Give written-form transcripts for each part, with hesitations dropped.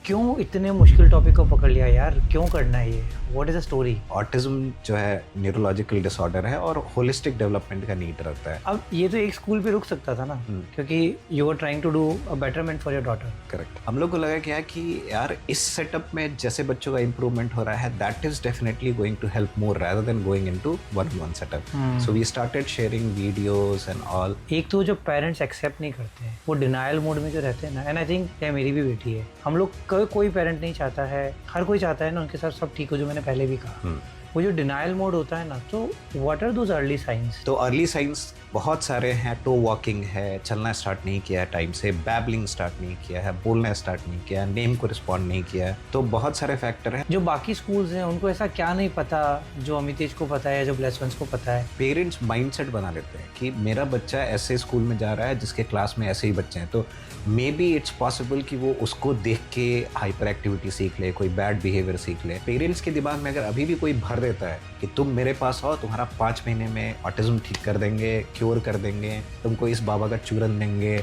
क्यों इतने मुश्किल टॉपिक को पकड़ लिया यार, क्यों करना है ये? What is the story? Autism जो है न्यूरोलॉजिकल डिसऑर्डर है और होलिस्टिक डेवलपमेंट का नीड रहता है। अब ये तो एक स्कूल पे रुक सकता था ना, क्योंकि you are trying to do a betterment for your daughter. Correct. हम लोग को लगा क्या कि यार इस सेटअप में जैसे बच्चों का इंप्रूवमेंट हो रहा है that is definitely going to help more rather than going into one setup. So we started sharing videos and all. एक तो जो पेरेंट्स एक्सेप्ट नहीं करते हैं, वो डिनायल मोड में जो रहते हैं ना, एंड आई थिंक ये मेरी भी बेटी है। हम लोग कोई पेरेंट नहीं चाहता है, हर कोई चाहता है ना उनके साथ सब ठीक हो, जो मैंने पहले भी कहा। वो जो डिनायल मोड होता है ना, तो what are those early signs? तो अर्ली साइंस बहुत सारे हैं। टो वॉकिंग है, चलना स्टार्ट नहीं किया है टाइम से, बैबलिंग स्टार्ट नहीं किया है, बोलना स्टार्ट नहीं किया है, नेम को रिस्पॉन्ड नहीं किया है। तो बहुत सारे फैक्टर हैं। जो बाकी स्कूल्स हैं उनको ऐसा क्या नहीं पता जो अमितेश को पता है या जो ब्लेस्ड वंस को पता है? पेरेंट्स माइंडसेट बना लेते हैं कि मेरा बच्चा ऐसे स्कूल में जा रहा है जिसके क्लास में ऐसे ही बच्चे हैं, तो मे बी इट्स पॉसिबल कि वो उसको देख के हाइपर एक्टिविटी सीख ले, कोई बैड बिहेवियर सीख ले। पेरेंट्स के दिमाग में अगर अभी भी कोई भर देता है कि तुम मेरे पास आओ, तुम्हारा 5 महीने में ऑटिज्म ठीक कर देंगे, क्योर कर देंगे, तुमको इस बाबा का चूरन देंगे,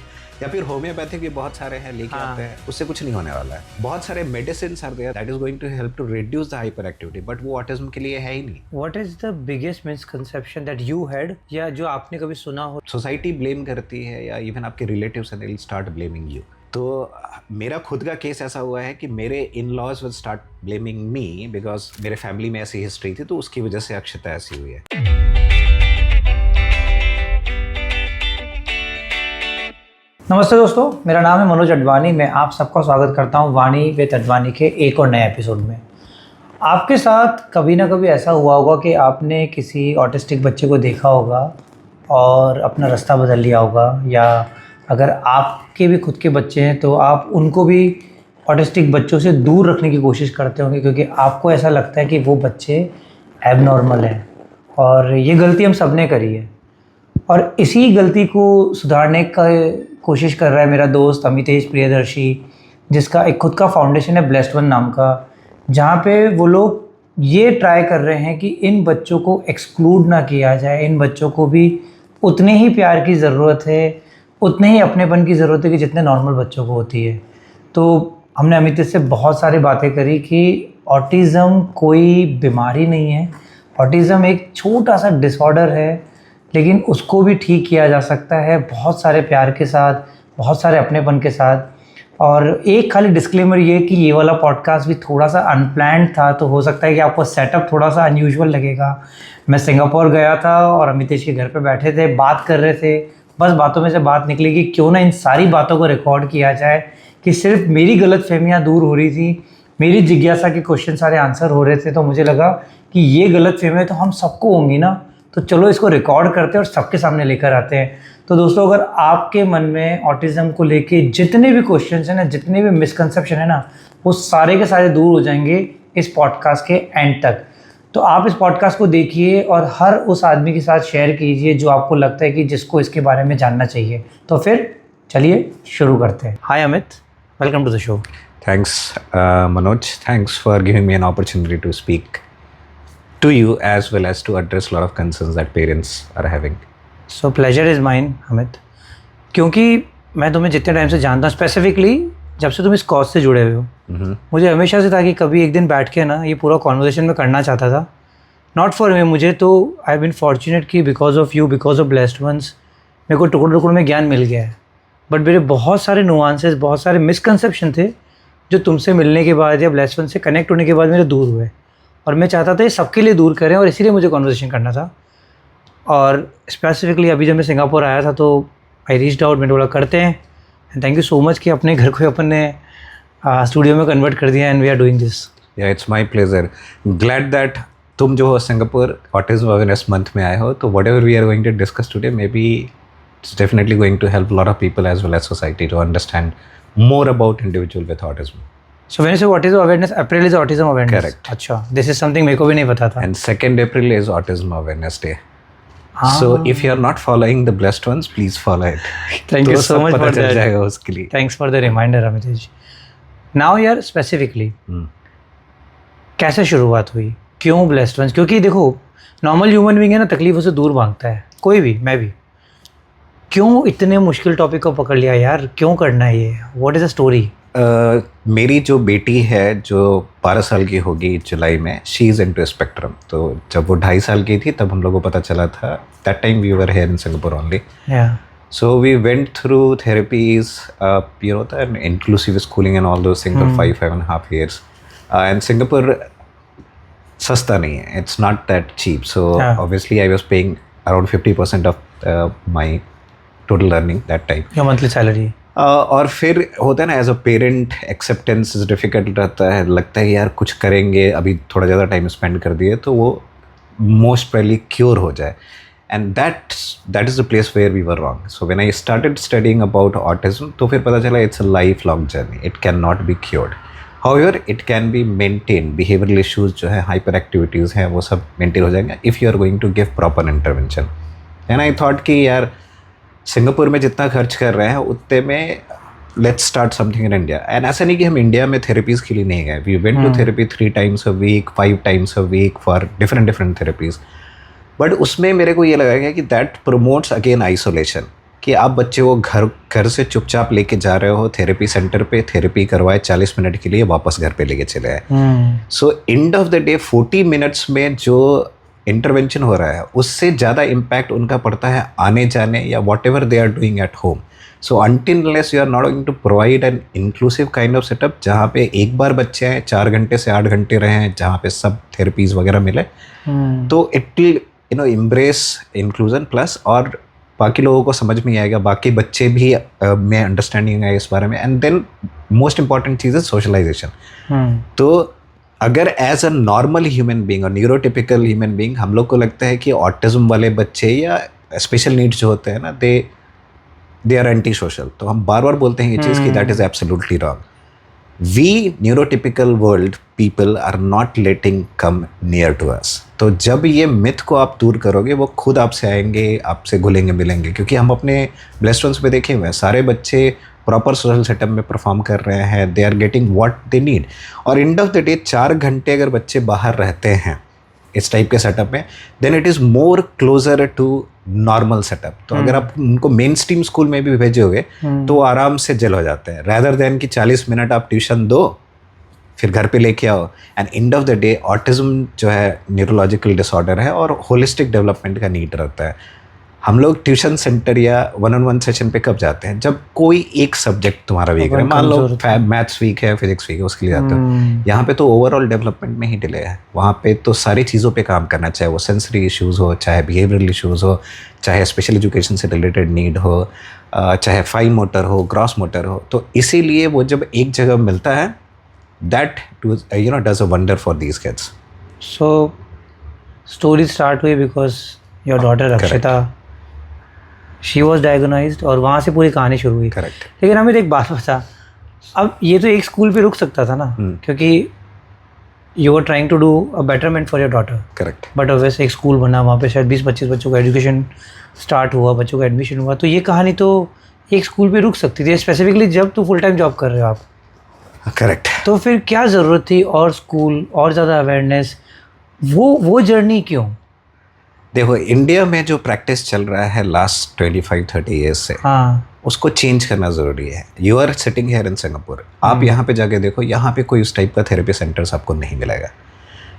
या फिर होम्योपैथिक भी बहुत सारे हैं लेके आते हैं, उससे कुछ नहीं होने वाला है। बहुत सारे medicine are there that is going to help to reduce the hyper activity, but वो ऑटिज्म के लिए है ही नहीं। What is the biggest misconception that you had, या जो आपने कभी सुना हो? सोसाइटी ब्लेम करती है या इवन आपके relatives and they will start blaming you. तो मेरा खुद का केस ऐसा हुआ है कि मेरे in laws will start blaming me because मेरे फैमिली में ऐसी हिस्ट्री थी, तो उसकी वजह से अक्षता ऐसी हुई है। नमस्ते दोस्तों, मेरा नाम है मनोज अडवाणी। मैं आप सबका स्वागत करता हूं वाणी विद अडवाणी के एक और नए एपिसोड में। आपके साथ कभी ना कभी ऐसा हुआ होगा कि आपने किसी ऑटिस्टिक बच्चे को देखा होगा और अपना रास्ता बदल लिया होगा, या अगर आपके भी खुद के बच्चे हैं तो आप उनको भी ऑटिस्टिक बच्चों से दूर रखने की कोशिश करते होंगे, क्योंकि आपको ऐसा लगता है कि वो बच्चे एबनॉर्मल हैं। और ये गलती हम सब ने करी है, और इसी गलती को सुधारने का कोशिश कर रहा है मेरा दोस्त अमितेश प्रियदर्शी, जिसका एक खुद का फाउंडेशन है ब्लेस्ड वन नाम का, जहाँ पे वो लोग ये ट्राई कर रहे हैं कि इन बच्चों को एक्सक्लूड ना किया जाए। इन बच्चों को भी उतने ही प्यार की ज़रूरत है, उतने ही अपनेपन की ज़रूरत है कि जितने नॉर्मल बच्चों को होती है। तो हमने अमितेश से बहुत सारी बातें करी कि ऑटिज़म कोई बीमारी नहीं है, ऑटिज़म एक छोटा सा डिसऑर्डर है, लेकिन उसको भी ठीक किया जा सकता है बहुत सारे प्यार के साथ, बहुत सारे अपनेपन के साथ। और एक खाली डिस्क्लेमर ये कि ये वाला पॉडकास्ट भी थोड़ा सा अनप्लैन्ड था, तो हो सकता है कि आपको सेटअप थोड़ा सा अनयूजुअल लगेगा। मैं सिंगापुर गया था और अमितेश के घर पे बैठे थे, बात कर रहे थे, बस बातों में से बात निकली कि क्यों ना इन सारी बातों को रिकॉर्ड किया जाए, कि सिर्फ मेरी गलतफहमियां दूर हो रही थी, मेरी जिज्ञासा के क्वेश्चन सारे आंसर हो रहे थे। तो मुझे लगा कि ये गलतफहमियां तो हम सबको होंगी ना, तो चलो इसको रिकॉर्ड करते हैं और सबके सामने लेकर आते हैं। तो दोस्तों, अगर आपके मन में ऑटिज़म को लेके जितने भी क्वेश्चंस हैं ना, जितने भी मिसकंसेप्शन है ना, वो सारे के सारे दूर हो जाएंगे इस पॉडकास्ट के एंड तक। तो आप इस पॉडकास्ट को देखिए और हर उस आदमी के साथ शेयर कीजिए जो आपको लगता है कि जिसको इसके बारे में जानना चाहिए। तो फिर चलिए शुरू करते हैं। Hi Amit, welcome to the show. Thanks, Manoj. Thanks for giving me an opportunity to speak to you as well as to address a lot of concerns that parents are having. So pleasure is mine, Amit, क्योंकि मैं तुम्हें जितने time से जानता हूँ, specifically जब से तुम इस कॉज से जुड़े हुए हो, मुझे हमेशा से था कि कभी एक दिन बैठ के ना ये पूरा कॉन्वर्सेशन में करना चाहता था। नॉट फॉर मी, मुझे तो आई हैव बीन फॉर्चुनेट कि because of you, because of blessed ones, मेरे को टुकड़ टुकड़ में ज्ञान मिल गया है। बट मेरे बहुत सारे नुआंसेस, बहुत सारे मिसकंसेप्शन थे जो तुमसे मिलने के बाद या ब्लेस्ड वन से कनेक्ट होने के बाद मेरे दूर हुए, और मैं चाहता था ये सबके लिए दूर करें, और इसीलिए मुझे कॉन्वर्सेशन करना था। और स्पेसिफिकली अभी जब मैं सिंगापुर आया था तो आई रीच्ड आउट, मैंने बोला करते हैं। And thank you so much कि अपने घर को अपन ने स्टूडियो में कन्वर्ट कर दिया, and we are doing this. Yeah it's my pleasure, glad that तुम जो हो सिंगापुर ऑटिज्म अवेयरनेस मंथ में आए हो, तो whatever we are going to discuss today maybe it's definitely going to help lot of people as well as society to understand more about individual with autism. So when you say autism awareness, April is autism awareness. Correct. अच्छा, this is something मेरे को भी नहीं पता था. And 2nd April is Autism Awareness Day. So if you are not following the blessed ones, please follow it. Thank you so much for पता चल that. जाएगा उसके लिए. Thanks for the reminder, Amitesh. Now यार specifically, कैसे शुरुआत हुई? क्यों blessed ones? क्योंकि देखो नॉर्मल ह्यूमन बीइंग है ना, तकलीफों से दूर भागता है, कोई भी, मैं भी। क्यों इतने मुश्किल टॉपिक को पकड़ लिया यार, क्यों करना है ये? What is the story? मेरी जो बेटी है जो 12 साल की होगी जुलाई में, शी इज़ इनटू स्पेक्ट्रम। तो जब वो 2.5 साल की थी तब हम लोगों को पता चला था, that time we were here in Singapore only. So we went through therapies, the inclusive schooling and all those things for 5.5 years. And Singapore, सस्ता नहीं है, it's not that cheap. So obviously I was paying around 50% of my total earning that time. Your monthly salary. और फिर होता है ना, as a parent acceptance difficult रहता है, लगता है यार कुछ करेंगे, अभी थोड़ा ज़्यादा टाइम स्पेंड कर दिए तो वो मोस्ट प्रोबेबली क्योर हो जाए। And that is the place where we were wrong. So when I started studying about autism तो फिर पता चला it's a life long journey, it can not be cured, however it can be maintain. Behavioural issues जो है, hyper activities हैं, वो सब maintain हो जाएंगे if you are going to give proper intervention. And I thought कि यार Singapore में जितना खर्च कर रहे हैं उतने में let's start something in India. And ऐसा नहीं कि हम इंडिया में थेरेपीज़ के लिए नहीं गए, we went to therapy 3 times a week, 5 times a week for different therapies. But उसमें मेरे को ये लगा कि दैट प्रमोट्स अगेन आइसोलेशन, कि आप बच्चे को घर से चुपचाप लेके जा रहे हो थेरेपी सेंटर पे, थेरेपी करवाए 40 मिनट के लिए, वापस घर पे लेके चले आए। सो end of the day 40 minutes में जो इंटरवेंशन हो रहा है उससे ज़्यादा इम्पैक्ट उनका पड़ता है आने जाने या whatever they are doing at home. So until unless you are not going to provide an inclusive kind of setup जहाँ पे एक बार बच्चे आए 4 घंटे से 8 घंटे रहे हैं, जहाँ पे सब थेरेपीज़ वगैरह मिले, तो it will embrace inclusion plus, और बाकी लोगों को समझ में आएगा, बाकी बच्चे भी में अंडरस्टैंडिंग है इस बारे में। एंड देन मोस्ट इंपॉर्टेंट चीज़ है सोशलाइजेशन। तो अगर as a normal human being और न्यूरोटिपिकल ह्यूमन बीइंग हम लोग को लगता है कि ऑटिज्म वाले बच्चे या स्पेशल नीड्स जो होते हैं ना, दे आर एंटी सोशल, तो हम बार बार बोलते हैं ये चीज़ कि that is absolutely wrong. We neurotypical world people are not letting come near to us. तो जब ये मिथ को आप दूर करोगे, वो खुद आपसे आएंगे, आपसे घुलेंगे मिलेंगे, क्योंकि हम अपने ब्लेस्ड वंस पे देखे हुए हैं, सारे बच्चे प्रॉपर सोशल सेटअप में परफॉर्म कर रहे हैं, they are getting what they need. और एंड ऑफ द डे 4 घंटे अगर बच्चे बाहर रहते हैं इस टाइप के सेटअप में, then it is more closer to normal setup. तो अगर आप उनको मेन स्ट्रीम स्कूल में भी भेजोगे तो आराम से जेल हो जाते हैं, रैदर देन कि 40 मिनट आप ट्यूशन दो फिर घर पे लेके आओ। And end of the day autism जो है न्यूरोलॉजिकल डिसऑर्डर है और होलिस्टिक डेवलपमेंट का नीड रहता है। हम लोग ट्यूशन सेंटर या 1-on-1 सेशन पे कब जाते हैं? जब कोई एक सब्जेक्ट तुम्हारा वीक है, मान लो मैथ्स वीक है, फिजिक्स वीक है, उसके लिए जाते हो। यहाँ पे तो ओवरऑल डेवलपमेंट में ही डिले है, वहाँ पे तो सारी चीज़ों पे काम करना, चाहे वो सेंसरी इश्यूज़ हो, चाहे बिहेवियरल इश्यूज़ हो, चाहे स्पेशल एजुकेशन से रिलेटेड नीड हो, चाहे फाइन मोटर हो, ग्रॉस मोटर हो। तो इसीलिए वो जब एक जगह मिलता है, that does a wonder for these kids. So story start हुई because your daughter Akshita, she was diagnosed, और वहाँ से पूरी कहानी शुरू हुई। करेक्ट। लेकिन हमें एक बात बता, अब ये तो एक स्कूल पे रुक सकता था ना, क्योंकि you are trying to do a betterment for your daughter. Correct. But वैसे एक स्कूल बना, वहाँ पे शायद 20-25 बच्चों का एजुकेशन स्टार्ट हुआ, बच्चों का एडमिशन हुआ, तो ये कहानी तो एक स्कूल पे रुक सकती थी, स्पेसिफिकली जब तू फुल टाइम जॉब कर रहे हो आप। करेक्ट। तो फिर क्या ज़रूरत थी और स्कूल और ज़्यादा अवेयरनेस, वो जर्नी क्यों? देखो, इंडिया में जो प्रैक्टिस चल रहा है लास्ट 25-30 ईयर्स से, हाँ, उसको चेंज करना ज़रूरी है। You are sitting here in Singapore, आप यहाँ पे जाके देखो, यहाँ पे कोई उस टाइप का थेरेपी सेंटर्स आपको नहीं मिलेगा।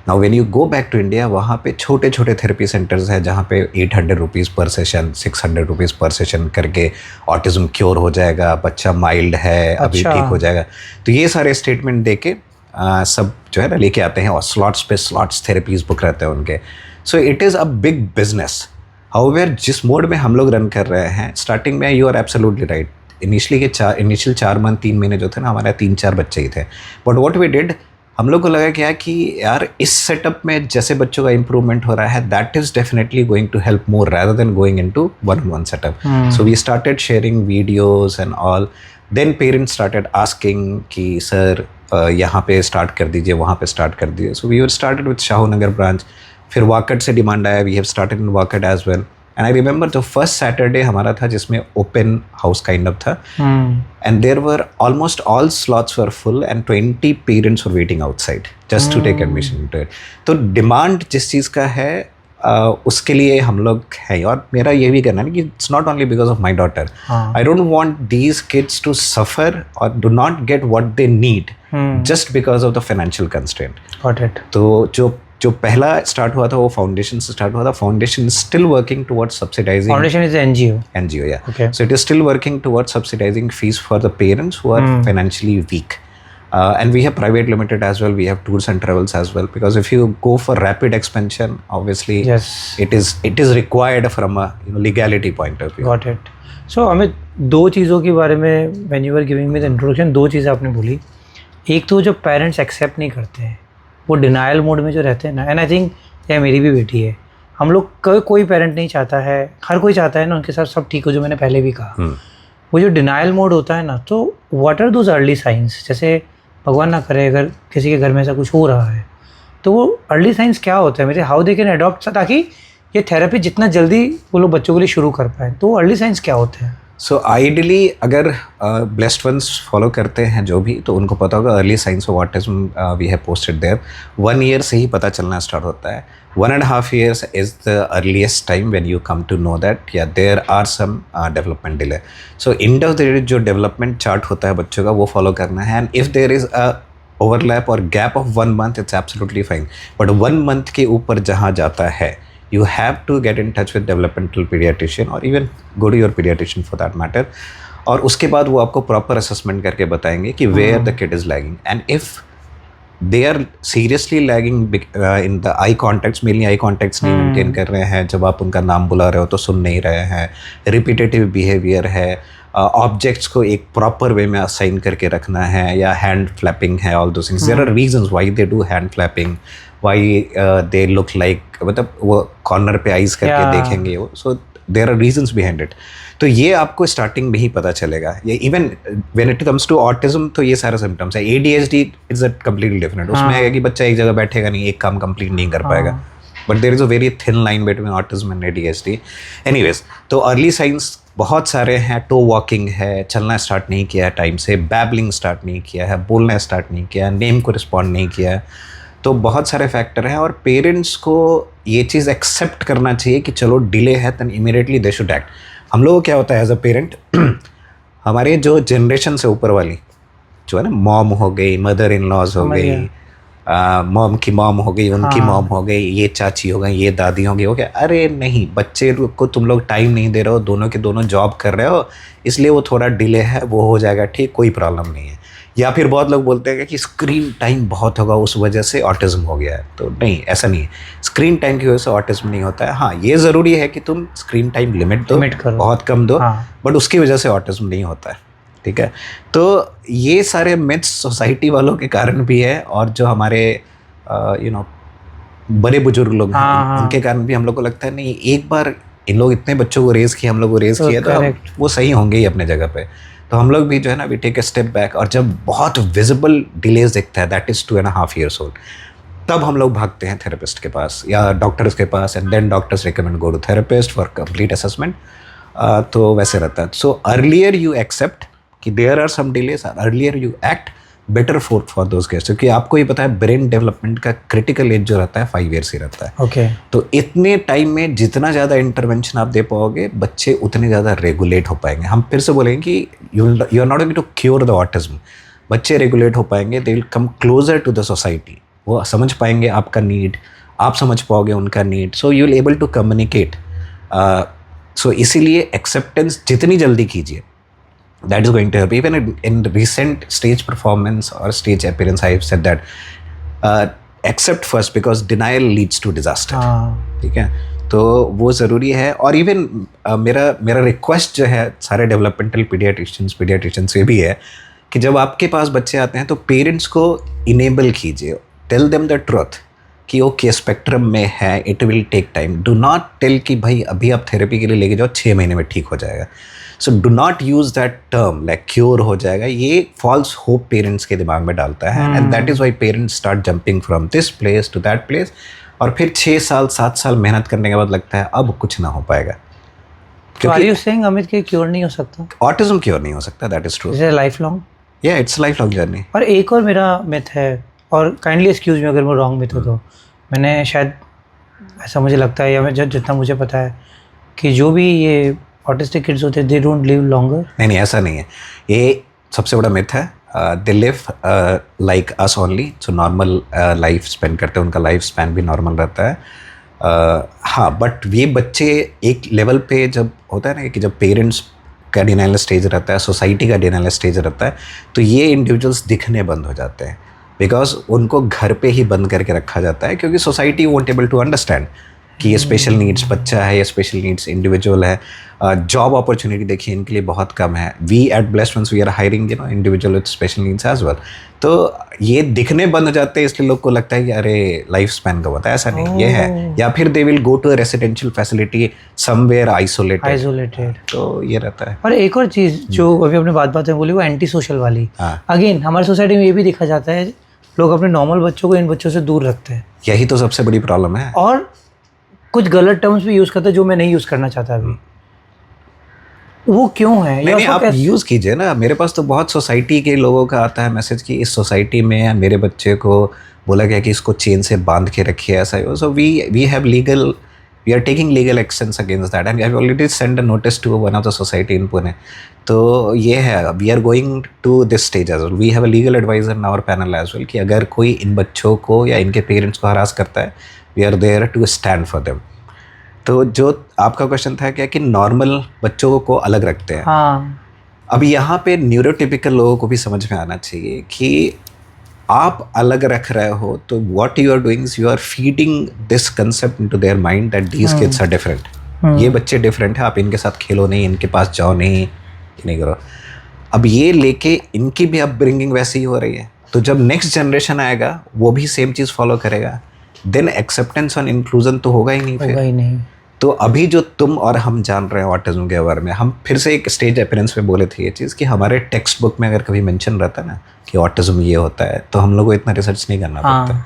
Now when you go back to India, वहाँ पे छोटे छोटे थेरेपी सेंटर्स हैं जहाँ पे 800 रुपीज़ पर सेशन, 600 रुपीज़ पर सेशन करके ऑटिज्म क्योर हो जाएगा, बच्चा माइल्ड है, अभी ठीक हो जाएगा। तो ये सारे स्टेटमेंट दे के सब जो है ना लेके आते हैं, और स्लॉट्स पे स्लॉट्स थेरेपीज़ बुक रहते हैं उनके। So it is a big business. However जिस मोड में हम लोग रन कर रहे हैं, स्टार्टिंग में you are absolutely right, initial 4 month 3 महीने जो थे ना, हमारे 3-4 बच्चे ही थे। बट व्हाट वी डिड, हम लोग को लगा क्या कि यार इस सेटअप में जैसे बच्चों का इंप्रूवमेंट हो रहा है, that is definitely going to help more rather than going into 1-on-1 setup. So we started sharing videos and all. Then parents started asking कि सर यहाँ पे स्टार्ट कर दीजिए, वहाँ पे स्टार्ट कर दीजिए। So we were started with Shahu Nagar branch. फिर वाकट से डिमांड आया, we have started in Wakad as well. And I remember जो फर्स्ट सैटरडे हमारा था जिसमें ओपन हाउस काइंड ऑफ था, and there were almost all slots were full and 20 parents were waiting outside just to take admission into it. तो demand जिस चीज़ का है, उसके लिए हम लोग हैं। और मेरा ये भी कहना है कि it's not only because of my daughter, I don't want these kids to suffer और do not get what they need just because of the financial constraint. Got it. तो जो पहला स्टार्ट हुआ था वो फाउंडेशन से स्टार्ट हुआ था। Foundation still working towards subsidising, foundation is NGO, yeah. Okay. So it is still working towards subsidizing fees for the parents who are financially weak. And we have private limited as well, we have tours and travels as well, because if you go for rapid expansion, obviously Yes. it is required from a legality point of view. Got it. So Amit, दो चीज़ों के बारे में when you are giving me the introduction, दो चीज़ें आपने बोली। एक तो जो पेरेंट्स एक्सेप्ट नहीं करते हैं, वो डिनायल मोड में जो रहते हैं ना, एंड आई थिंक यह मेरी भी बेटी है। हम लोग कोई पेरेंट नहीं चाहता है, हर कोई चाहता है ना उनके साथ सब ठीक हो, जो मैंने पहले भी कहा। वो जो डिनायल मोड होता है ना, तो what are those early signs? जैसे भगवान ना करे अगर किसी के घर में ऐसा कुछ हो रहा है, तो वो अर्ली साइंस क्या होता है मेरे, हाउ दे कैन अडॉप्ट, ताकि ये थेरेपी जितना जल्दी वो लोग बच्चों के लिए शुरू कर पाए, तो अर्ली साइंस क्या होते हैं? सो आइडियली अगर ब्लेस्ड वंस फॉलो करते हैं जो भी, तो उनको पता होगा early signs of autism we have posted there. 1 year से ही पता चलना स्टार्ट होता है। 1.5 years is the earliest time when you come to know that yeah there are some development delay. So end of the day जो development chart होता है बच्चों का, वो follow करना है, and if there is a overlap or gap of 1 month, it's absolutely fine. But 1 month के ऊपर जहाँ जाता है, you have to get in touch with developmental pediatrician or even go to your pediatrician for that matter. और उसके बाद वो आपको proper assessment करके बताएंगे कि where the kid is lagging, and if they are seriously lagging in the eye contacts, mainly eye contacts नहीं maintain कर रहे हैं, जब आप उनका नाम बुला रहे हो तो सुन नहीं रहे हैं, repetitive behavior है, ऑब्जेक्ट्स को एक प्रॉपर वे में असाइन करके रखना है, या हैंड फ्लैपिंग है, all those things. There are reasons why they do hand flapping, why they look like, मतलब वो कॉर्नर पे आइज करके देखेंगे वो, so there are reasons behind it. तो ये आपको स्टार्टिंग में ही पता चलेगा। ये even when it comes to autism, तो ये सारे सिम्टम्स है। ADHD is a completely different. उसमें है कि बच्चा एक जगह बैठेगा नहीं, एक काम कंप्लीट नहीं कर पाएगा, but there is a very thin line between autism and ADHD। Anyways, तो अर्ली साइंस बहुत सारे हैं। टो वॉकिंग है, चलना स्टार्ट नहीं किया है टाइम से, बैबलिंग स्टार्ट नहीं किया है, बोलना स्टार्ट नहीं किया, नेम को रिस्पॉन्ड नहीं किया है, तो बहुत सारे फैक्टर हैं। और पेरेंट्स को ये चीज़ एक्सेप्ट करना चाहिए कि चलो डिले है, then immediately they should act. हम लोगों को क्या होता है एज अ पेरेंट, हमारे जो जनरेशन से ऊपर वाली जो है ना, मॉम हो गई, मदर इन लॉज हो गई, मॉम की मॉम हो गई, उनकी मॉम हो गई, ये चाची हो गई, ये दादी हो गई, हो गया, अरे नहीं, बच्चे को तुम लोग टाइम नहीं दे रहे हो, दोनों के दोनों जॉब कर रहे हो, इसलिए वो थोड़ा डिले है, वो हो जाएगा ठीक, कोई प्रॉब्लम नहीं है। या फिर बहुत लोग बोलते हैं कि स्क्रीन टाइम बहुत होगा, उस वजह से ऑटिज्म हो गया है। तो नहीं, ऐसा नहीं है। स्क्रीन टाइम की वजह से ऑटिज्म नहीं होता है। हाँ, ये ज़रूरी है कि तुम स्क्रीन टाइम लिमिट दो, बहुत कम दो, बट उसकी वजह से ऑटिज्म नहीं होता है। ठीक है, तो ये सारे मिथ्स सोसाइटी वालों के कारण भी है, और जो हमारे बड़े बुजुर्ग लोग हैं उनके कारण भी हम लोग को लगता है नहीं, एक बार इन लोग इतने बच्चों को रेज़ किया, हम लोग को रेज़ किया, तो वो सही होंगे ही अपने जगह पे। तो हम लोग भी जो है ना, we take a step back, और जब बहुत विजिबल डिलेज दिखता है, दैट इज़ 2.5 years old, तब हम लोग भागते हैं थेरेपिस्ट के पास या डॉक्टर्स के पास, and then doctors recommend go to therapist for complete assessment. तो वैसे रहता है। सो अर्लियर यू एक्सेप्ट कि there are some delays, earlier you act, better for those case, क्योंकि आपको ही पता है ब्रेन डेवलपमेंट का क्रिटिकल एज जो रहता है 5 years ही रहता है। ओके, तो इतने टाइम में जितना ज़्यादा इंटरवेंशन आप दे पाओगे, बच्चे उतने ज़्यादा रेगुलेट हो पाएंगे। हम फिर से बोलेंगे कि you are not going to cure the autism, बच्चे रेगुलेट हो पाएंगे, they will come closer to the society, वो समझ पाएंगे आपका नीड, आप समझ पाओगे उनका need, so you will able to communicate. So इसीलिए एक्सेप्टेंस जितनी जल्दी कीजिए, that is going to help. Even in recent stage performance or stage appearance, I have said that accept first, because denial leads to disaster. ठीक है, तो वो ज़रूरी है। और इवन मेरा रिक्वेस्ट जो है सारे डेवलपमेंटल पीडियाट्रिशियन से भी है कि जब आपके पास बच्चे आते हैं तो पेरेंट्स को इनेबल कीजिए, टेल देम द ट्रुथ कि ओके स्पेक्ट्रम में है, it will take time. Do not tell कि भाई अभी आप थेरेपी के लिए लेके जाओ, 6 महीने में ठीक हो जाएगा। So do not use that term like cure हो जाएगा, ये फॉल्स होप पेरेंट्स के दिमाग में डालता है, and that is why parents start jumping from this place to that place, और फिर 6 साल 7 साल मेहनत करने के बाद लगता है अब कुछ ना हो पाएगा। क्योंकि अमित के क्योर नहीं हो सकता, ऑटिज्म क्योर नहीं हो सकता, that is true, it's life long, या इट्स लाइफ लॉन्ग जर्नी। और एक और मेरा मिथ है, और काइंडली एक्सक्यूज मी अगर मैं रॉन्ग मिथ हो तो, मैंने शायद ऐसा मुझे लगता है, या मैं जितना मुझे पता है कि जो भी ये ऑटिस्टिक किड्स होते हैं दे डोंट लिव लॉन्गर। नहीं, ऐसा नहीं है, ये सबसे बड़ा मिथ है। They live like us only, जो नॉर्मल लाइफ स्पेंड करते हैं, उनका लाइफ स्पैन भी नॉर्मल रहता है। हाँ, बट ये बच्चे एक लेवल पे जब होता है ना कि जब पेरेंट्स का डिनाइल स्टेज रहता है, सोसाइटी का डिनाइल स्टेज रहता है, तो ये इंडिविजुअल्स दिखने बंद हो जाते हैं, बिकॉज उनको घर पे ही बंद करके रखा जाता है, क्योंकि society won't able to understand कि ये स्पेशल नीड्स बच्चा है, ये स्पेशल नीड्स इंडिविजुअल है। जॉब अपॉर्चुनिटी देखिए इनके लिए बहुत कम है। We at Blessed Ones we are hiring individual with special needs as well. तो ये दिखने बंद हो जाते हैं, इसलिए लोग को लगता है कि अरे लाइफ स्पैन कम होता है, ऐसा नहीं, ये है। या फिर they will go to a residential facility somewhere isolated, तो ये रहता है। और एक और चीज़ जो अभी अपने बात में बोली, वो एंटी सोशल वाली। अगेन हमारी सोसाइटी में ये भी देखा जाता है, लोग अपने नॉर्मल बच्चों को इन बच्चों से दूर रखते हैं। यही तो सबसे बड़ी प्रॉब्लम है। और कुछ गलत टर्म्स भी यूज़ करते हैं जो मैं नहीं यूज़ करना चाहता अभी। वो क्यों है? नहीं, आप यूज़ कीजिए ना। मेरे पास तो बहुत सोसाइटी के लोगों का आता है मैसेज कि इस सोसाइटी में मेरे बच्चे को बोला गया कि इसको चेन से बांध के रखिए, ऐसा ही। So we have legal, we are taking legal actions against that, and we have already send a notice to one of the society in Pune. तो ये है, we are going to this stage as well. We have a legal advisor in our panel as well कि अगर कोई इन बच्चों को या इनके पेरेंट्स को हरास करता है, we are there to stand for them. तो जो आपका क्वेश्चन था क्या कि नॉर्मल बच्चों को अलग रखते हैं। हाँ। अब यहाँ पे न्यूरोटिपिकल लोगों को भी समझ में आना चाहिए कि आप अलग रख रहे हो, तो what you are doing is you are feeding this concept into their mind that these kids are different. ये बच्चे डिफरेंट है, आप इनके साथ खेलो नहीं, इनके पास जाओ नहीं, नहीं करो। अब ये लेके इनकी भी अपब्रिंगिंग वैसी ही हो रही है, तो जब नेक्स्ट जनरेशन आएगा वो भी सेम चीज़ फॉलो करेगा, देन एक्सेप्टेंस और इंक्लूजन तो होगा ही नहीं। होगा ही नहीं। तो अभी जो तुम और हम जान रहे हैं ऑटिज्म के बारे में, हम फिर से एक स्टेज अपीयरेंस में बोले थे ये चीज़ कि हमारे टेक्स्ट बुक में अगर कभी मेंशन रहता है ना कि ऑटिज्म ये होता है, तो हम लोग को इतना रिसर्च नहीं करना पड़ता।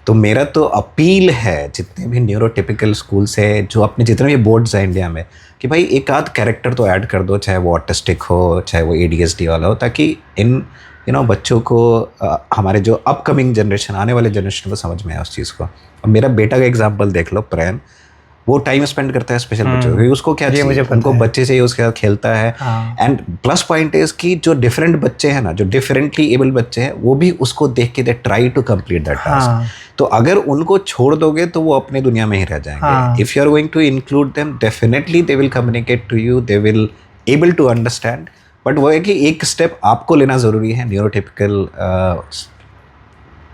तो मेरा तो अपील है जितने भी न्यूरोटिपिकल स्कूल्स है, जो अपने जितने भी बोर्ड्स हैं इंडिया में, कि भाई एक आध कैरेक्टर तो ऐड कर दो, चाहे वो ऑटिस्टिक हो, चाहे वो ADHD वाला हो, ताकि इन बच्चों को हमारे जो अपकमिंग जनरेशन, आने वाले जनरेशन को समझ में आए उस चीज़ को। अब मेरा बेटा का एग्जांपल देख लो, प्रैन, वो टाइम स्पेंड करता है स्पेशल बच्चों को, उसको क्या चाहिए, उनको बच्चे चाहिए, उसके साथ खेलता है। एंड प्लस पॉइंट इज कि जो डिफरेंट बच्चे हैं ना, जो डिफरेंटली एबल बच्चे हैं, वो भी उसको देख के they try to complete that task. तो अगर उनको छोड़ दोगे तो वो अपने दुनिया में ही रह जाएंगे। If you are going to include them, definitely they will communicate to you, they will able to understand. But वो है कि एक स्टेप आपको लेना ज़रूरी है। न्यूरोटिपिकल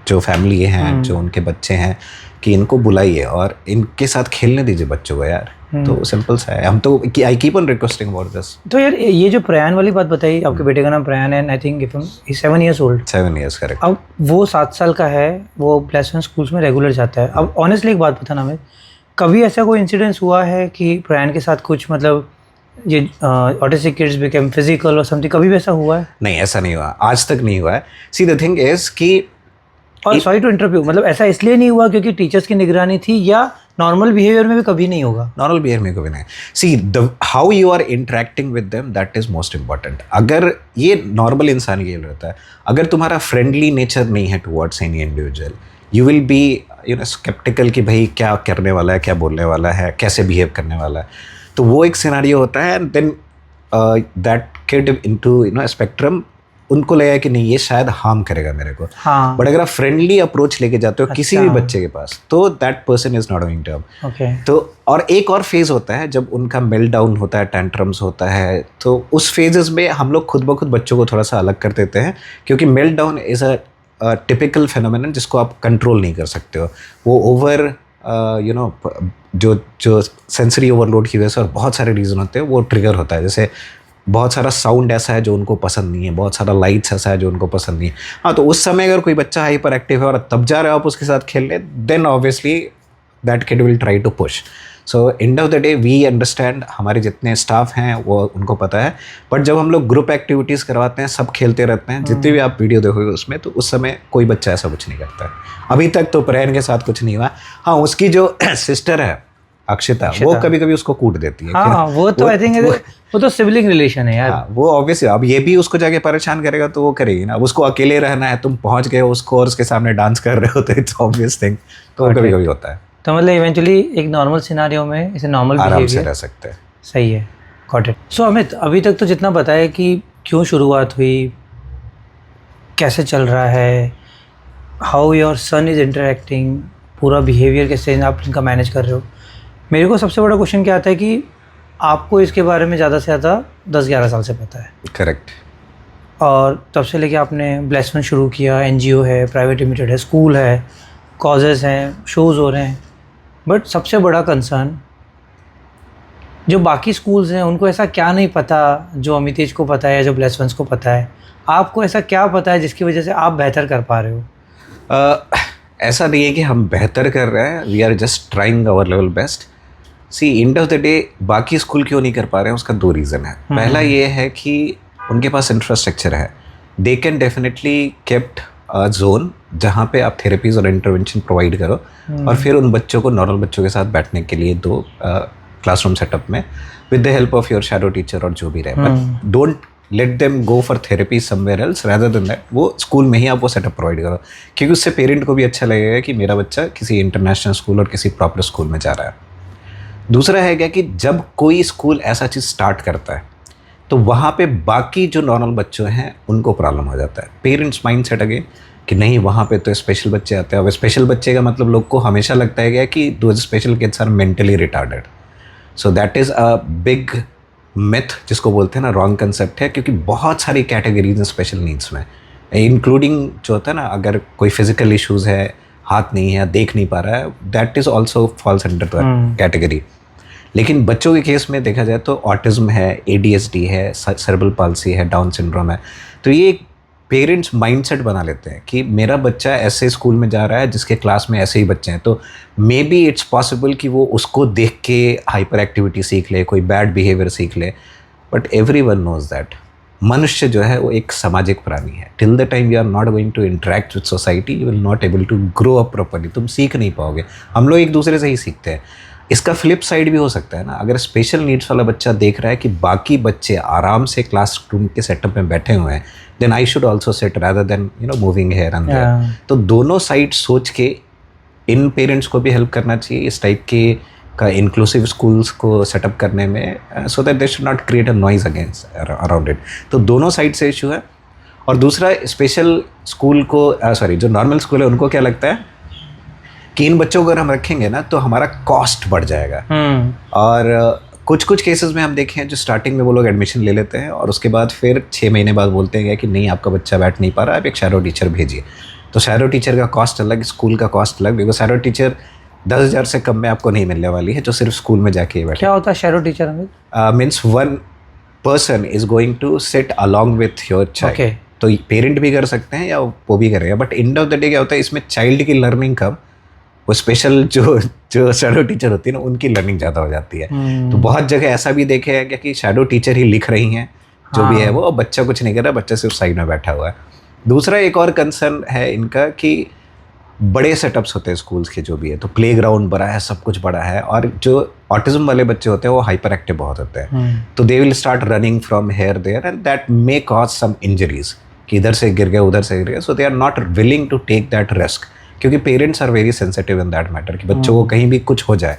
जो फैमिली हैं, जो उनके बच्चे हैं, कि इनको बुलाइए और इनके साथ खेलने दीजिए बच्चों को यार। तो सिंपल सा है। हम तो आई keep on requesting about this. तो यार ये जो प्रयान वाली बात बताई, आपके बेटे का नाम प्रयान है, I think if 7 years old। 7 years, correct. अब वो 7 साल का है, वो प्लेसमेंट स्कूल्स में रेगुलर जाता है। अब ऑनेस्टली एक बात बताना, मैं कभी ऐसा कोई इंसिडेंस हुआ है कि प्रयान के साथ कुछ मतलब ये ऑटिस्टिक किड्स बिकम फिजिकल और समथिंग, कभी भी ऐसा हुआ है? नहीं, ऐसा नहीं हुआ, आज तक नहीं हुआ है। सी द थिंग इज कि, और सॉरी टू इंटरप्यू, मतलब ऐसा इसलिए नहीं हुआ क्योंकि टीचर्स की निगरानी थी, या नॉर्मल बिहेवियर में भी कभी नहीं होगा? नॉर्मल बिहेवियर में कभी नहीं। See how you are interacting with them, that is most important. अगर ये नॉर्मल इंसान ये रहता है, अगर तुम्हारा फ्रेंडली नेचर नहीं है towards any individual, you will be sceptical कि भाई क्या करने वाला है, क्या बोलने वाला है, कैसे बिहेव करने वाला है। तो वो एक सिनारियो होता है, and then that kid into spectrum, उनको लगा कि नहीं ये शायद हार्म करेगा मेरे को। हाँ। बट अगर आप फ्रेंडली अप्रोच लेके जाते हो किसी भी बच्चे के पास, तो that person is not going to harm. तो और एक और फेज होता है जब उनका मेल्ट डाउन होता है, टेंट्रम्स होता है, तो उस फेजेस में हम लोग खुद ब खुद बच्चों को थोड़ा सा अलग कर देते हैं, क्योंकि melt down is a typical phenomenon जिसको आप कंट्रोल नहीं कर सकते हो। वो ओवर जो सेंसरी ओवरलोड की वजह से, और बहुत सारे रीज़न होते हैं, वो ट्रिगर होता है। जैसे बहुत सारा साउंड ऐसा है जो उनको पसंद नहीं है, बहुत सारा लाइट्स ऐसा है जो उनको पसंद नहीं है। हाँ, तो उस समय अगर कोई बच्चा हाइपर एक्टिव है और तब जा रहे हो आप उसके साथ खेलने, then obviously that kid will try to push. So end of the day we understand, हमारे जितने स्टाफ हैं वो उनको पता है। बट जब हम लोग ग्रुप एक्टिविटीज़ करवाते हैं, सब खेलते रहते हैं, जितनी भी आप वीडियो देखोगे उसमें, तो उस समय कोई बच्चा ऐसा कुछ नहीं करता है। अभी तक तो प्रैन के साथ कुछ नहीं हुआ। हाँ, उसकी जो सिस्टर है अक्षिता, वो कभी कभी उसको कूट देती है। हाँ, वो तो आई थिंक वो तो सिबलिंग रिलेशन है यार। हाँ, वो ऑब्वियसली अब ये भी उसको जाके परेशान करेगा तो वो करेगी ना। अब उसको अकेले रहना है, तुम पहुंच गए उसको और उसके सामने डांस कर रहे हो, तो इट्स ऑब्वियस थिंग। तो कभी कभी होता है। तो मतलब इवेंचुअली एक नॉर्मल सिनारियो में इसे नॉर्मल आराम से बिहेवियर रह सकते हैं। सही है। Got it. सो अमित, अभी तक तो जितना बताया कि क्यों शुरुआत हुई, कैसे चल रहा है, how your son is interacting, पूरा बिहेवियर कैसे आप इनका मैनेज कर रहे हो, मेरे को सबसे बड़ा क्वेश्चन क्या आता है कि आपको इसके बारे में ज़्यादा से ज़्यादा 10-11 साल से पता है, करेक्ट। और तब से लेके आपने ब्लेसमेंट शुरू किया, एनजीओ है, प्राइवेट लिमिटेड है, स्कूल है, कॉजेज़ हैं, शोज़ हो रहे हैं, बट सबसे बड़ा कंसर्न जो बाकी स्कूल्स हैं उनको ऐसा क्या नहीं पता जो अमितेश को पता है या जो ब्लेसमेंट्स को पता है, आपको ऐसा क्या पता है जिसकी वजह से आप बेहतर कर पा रहे हो? ऐसा नहीं है कि हम बेहतर कर रहे हैं, we are just trying our level best. See end of the day बाकी स्कूल क्यों नहीं कर पा रहे हैं, उसका 2 रीज़न है। पहला ये है कि उनके पास इंफ्रास्ट्रक्चर है, they can definitely kept a zone जहाँ पे आप थेरेपीज और इंटरवेंशन प्रोवाइड करो, और फिर उन बच्चों को नॉर्मल बच्चों के साथ बैठने के लिए दो क्लासरूम सेटअप में with the help of your shadow teacher और जो भी रहे। But don't let them go for therapy somewhere else rather than that. वो स्कूल में ही आप वो सेटअप प्रोवाइड करो, क्योंकि उससे पेरेंट को भी अच्छा लगेगा कि मेरा बच्चा किसी इंटरनेशनल स्कूल और किसी प्रॉपर स्कूल में जा रहा है। दूसरा है क्या कि जब कोई स्कूल ऐसा चीज़ स्टार्ट करता है तो वहाँ पे बाकी जो नॉर्मल बच्चों हैं उनको प्रॉब्लम हो जाता है। पेरेंट्स माइंड सेट अगेन कि नहीं वहाँ पे तो स्पेशल बच्चे आते हैं। अब स्पेशल बच्चे का मतलब लोग को हमेशा लगता है क्या कि those special kids are mentally retarded. So that is a big myth जिसको बोलते हैं ना, रॉन्ग कंसेप्ट है, क्योंकि बहुत सारी कैटेगरीज हैं स्पेशल नीड्स में, इंक्लूडिंग जो होता है ना, अगर कोई फिजिकल इश्यूज़ है, हाथ नहीं है, देख नहीं पा रहा है, that is also falls under the category. लेकिन बच्चों के केस में देखा जाए तो ऑटिज्म है, ADHD है, सेरेब्रल पाल्सी है, डाउन सिंड्रोम है, तो ये पेरेंट्स माइंडसेट बना लेते हैं कि मेरा बच्चा ऐसे स्कूल में जा रहा है जिसके क्लास में ऐसे ही बच्चे हैं, तो मे बी इट्स पॉसिबल कि वो उसको देख के हाइपर एक्टिविटी सीख ले, कोई बैड बिहेवियर सीख ले। बट एवरीवन नोज दैट मनुष्य जो है वो एक सामाजिक प्राणी है। Till the time you are not going to interact with society, you will not able to grow up properly. तुम सीख नहीं पाओगे। हम लोग एक दूसरे से ही सीखते हैं। इसका फ्लिप साइड भी हो सकता है ना, अगर स्पेशल नीड्स वाला बच्चा देख रहा है कि बाकी बच्चे आराम से क्लासरूम के सेटअप में बैठे हुए हैं, then I should also set rather than moving here and there. तो दोनों साइड सोच के इन पेरेंट्स को भी हेल्प करना चाहिए इस टाइप के का इंक्लूसिव स्कूल्स को सेटअप करने में, so that they should not create a noise against around it. तो दोनों साइड से इशू है। और दूसरा, स्पेशल स्कूल को जो नॉर्मल स्कूल है उनको क्या लगता है कि इन बच्चों को अगर हम रखेंगे ना तो हमारा कॉस्ट बढ़ जाएगा। और कुछ कुछ केसेस में हम देखे हैं जो स्टार्टिंग में वो लोग एडमिशन ले लेते हैं और उसके बाद फिर 6 महीने बाद बोलते हैं कि नहीं आपका बच्चा बैठ नहीं पा रहा, आप एक शैडो टीचर भेजिए। तो शैडो टीचर का कॉस्ट अलग, स्कूल का कॉस्ट अलग, बिकॉज शैडो टीचर 10,000 से कम में आपको नहीं मिलने वाली है जो सिर्फ स्कूल में जाके बैठे। क्या होता है shadow teacher? Means one person is going to sit along with your child. तो पेरेंट भी कर सकते हैं या वो भी करेगा, but end of the day क्या होता है इसमें चाइल्ड की लर्निंग कम, वो स्पेशल जो शैडो टीचर होती है ना उनकी लर्निंग ज़्यादा हो जाती है। तो बहुत जगह ऐसा भी देखे है कि शैडो टीचर ही लिख रही हैं जो भी है वो, बच्चा कुछ नहीं कर रहा, बच्चा सिर्फ साइड में बैठा हुआ है। दूसरा एक और कंसर्न है इनका कि बड़े सेटअप्स होते हैं स्कूल्स के जो भी है, तो प्लेग्राउंड बड़ा है, सब कुछ बड़ा है, और जो ऑटिज्म वाले बच्चे होते हैं वो हाइपर एक्टिव बहुत होते हैं, तो they will start running from here there and that may cause some injuries कि इधर से गिर गए उधर से गिर गए। So they are not willing to take that risk, क्योंकि parents are very sensitive in that matter कि बच्चों को कहीं भी कुछ हो जाए।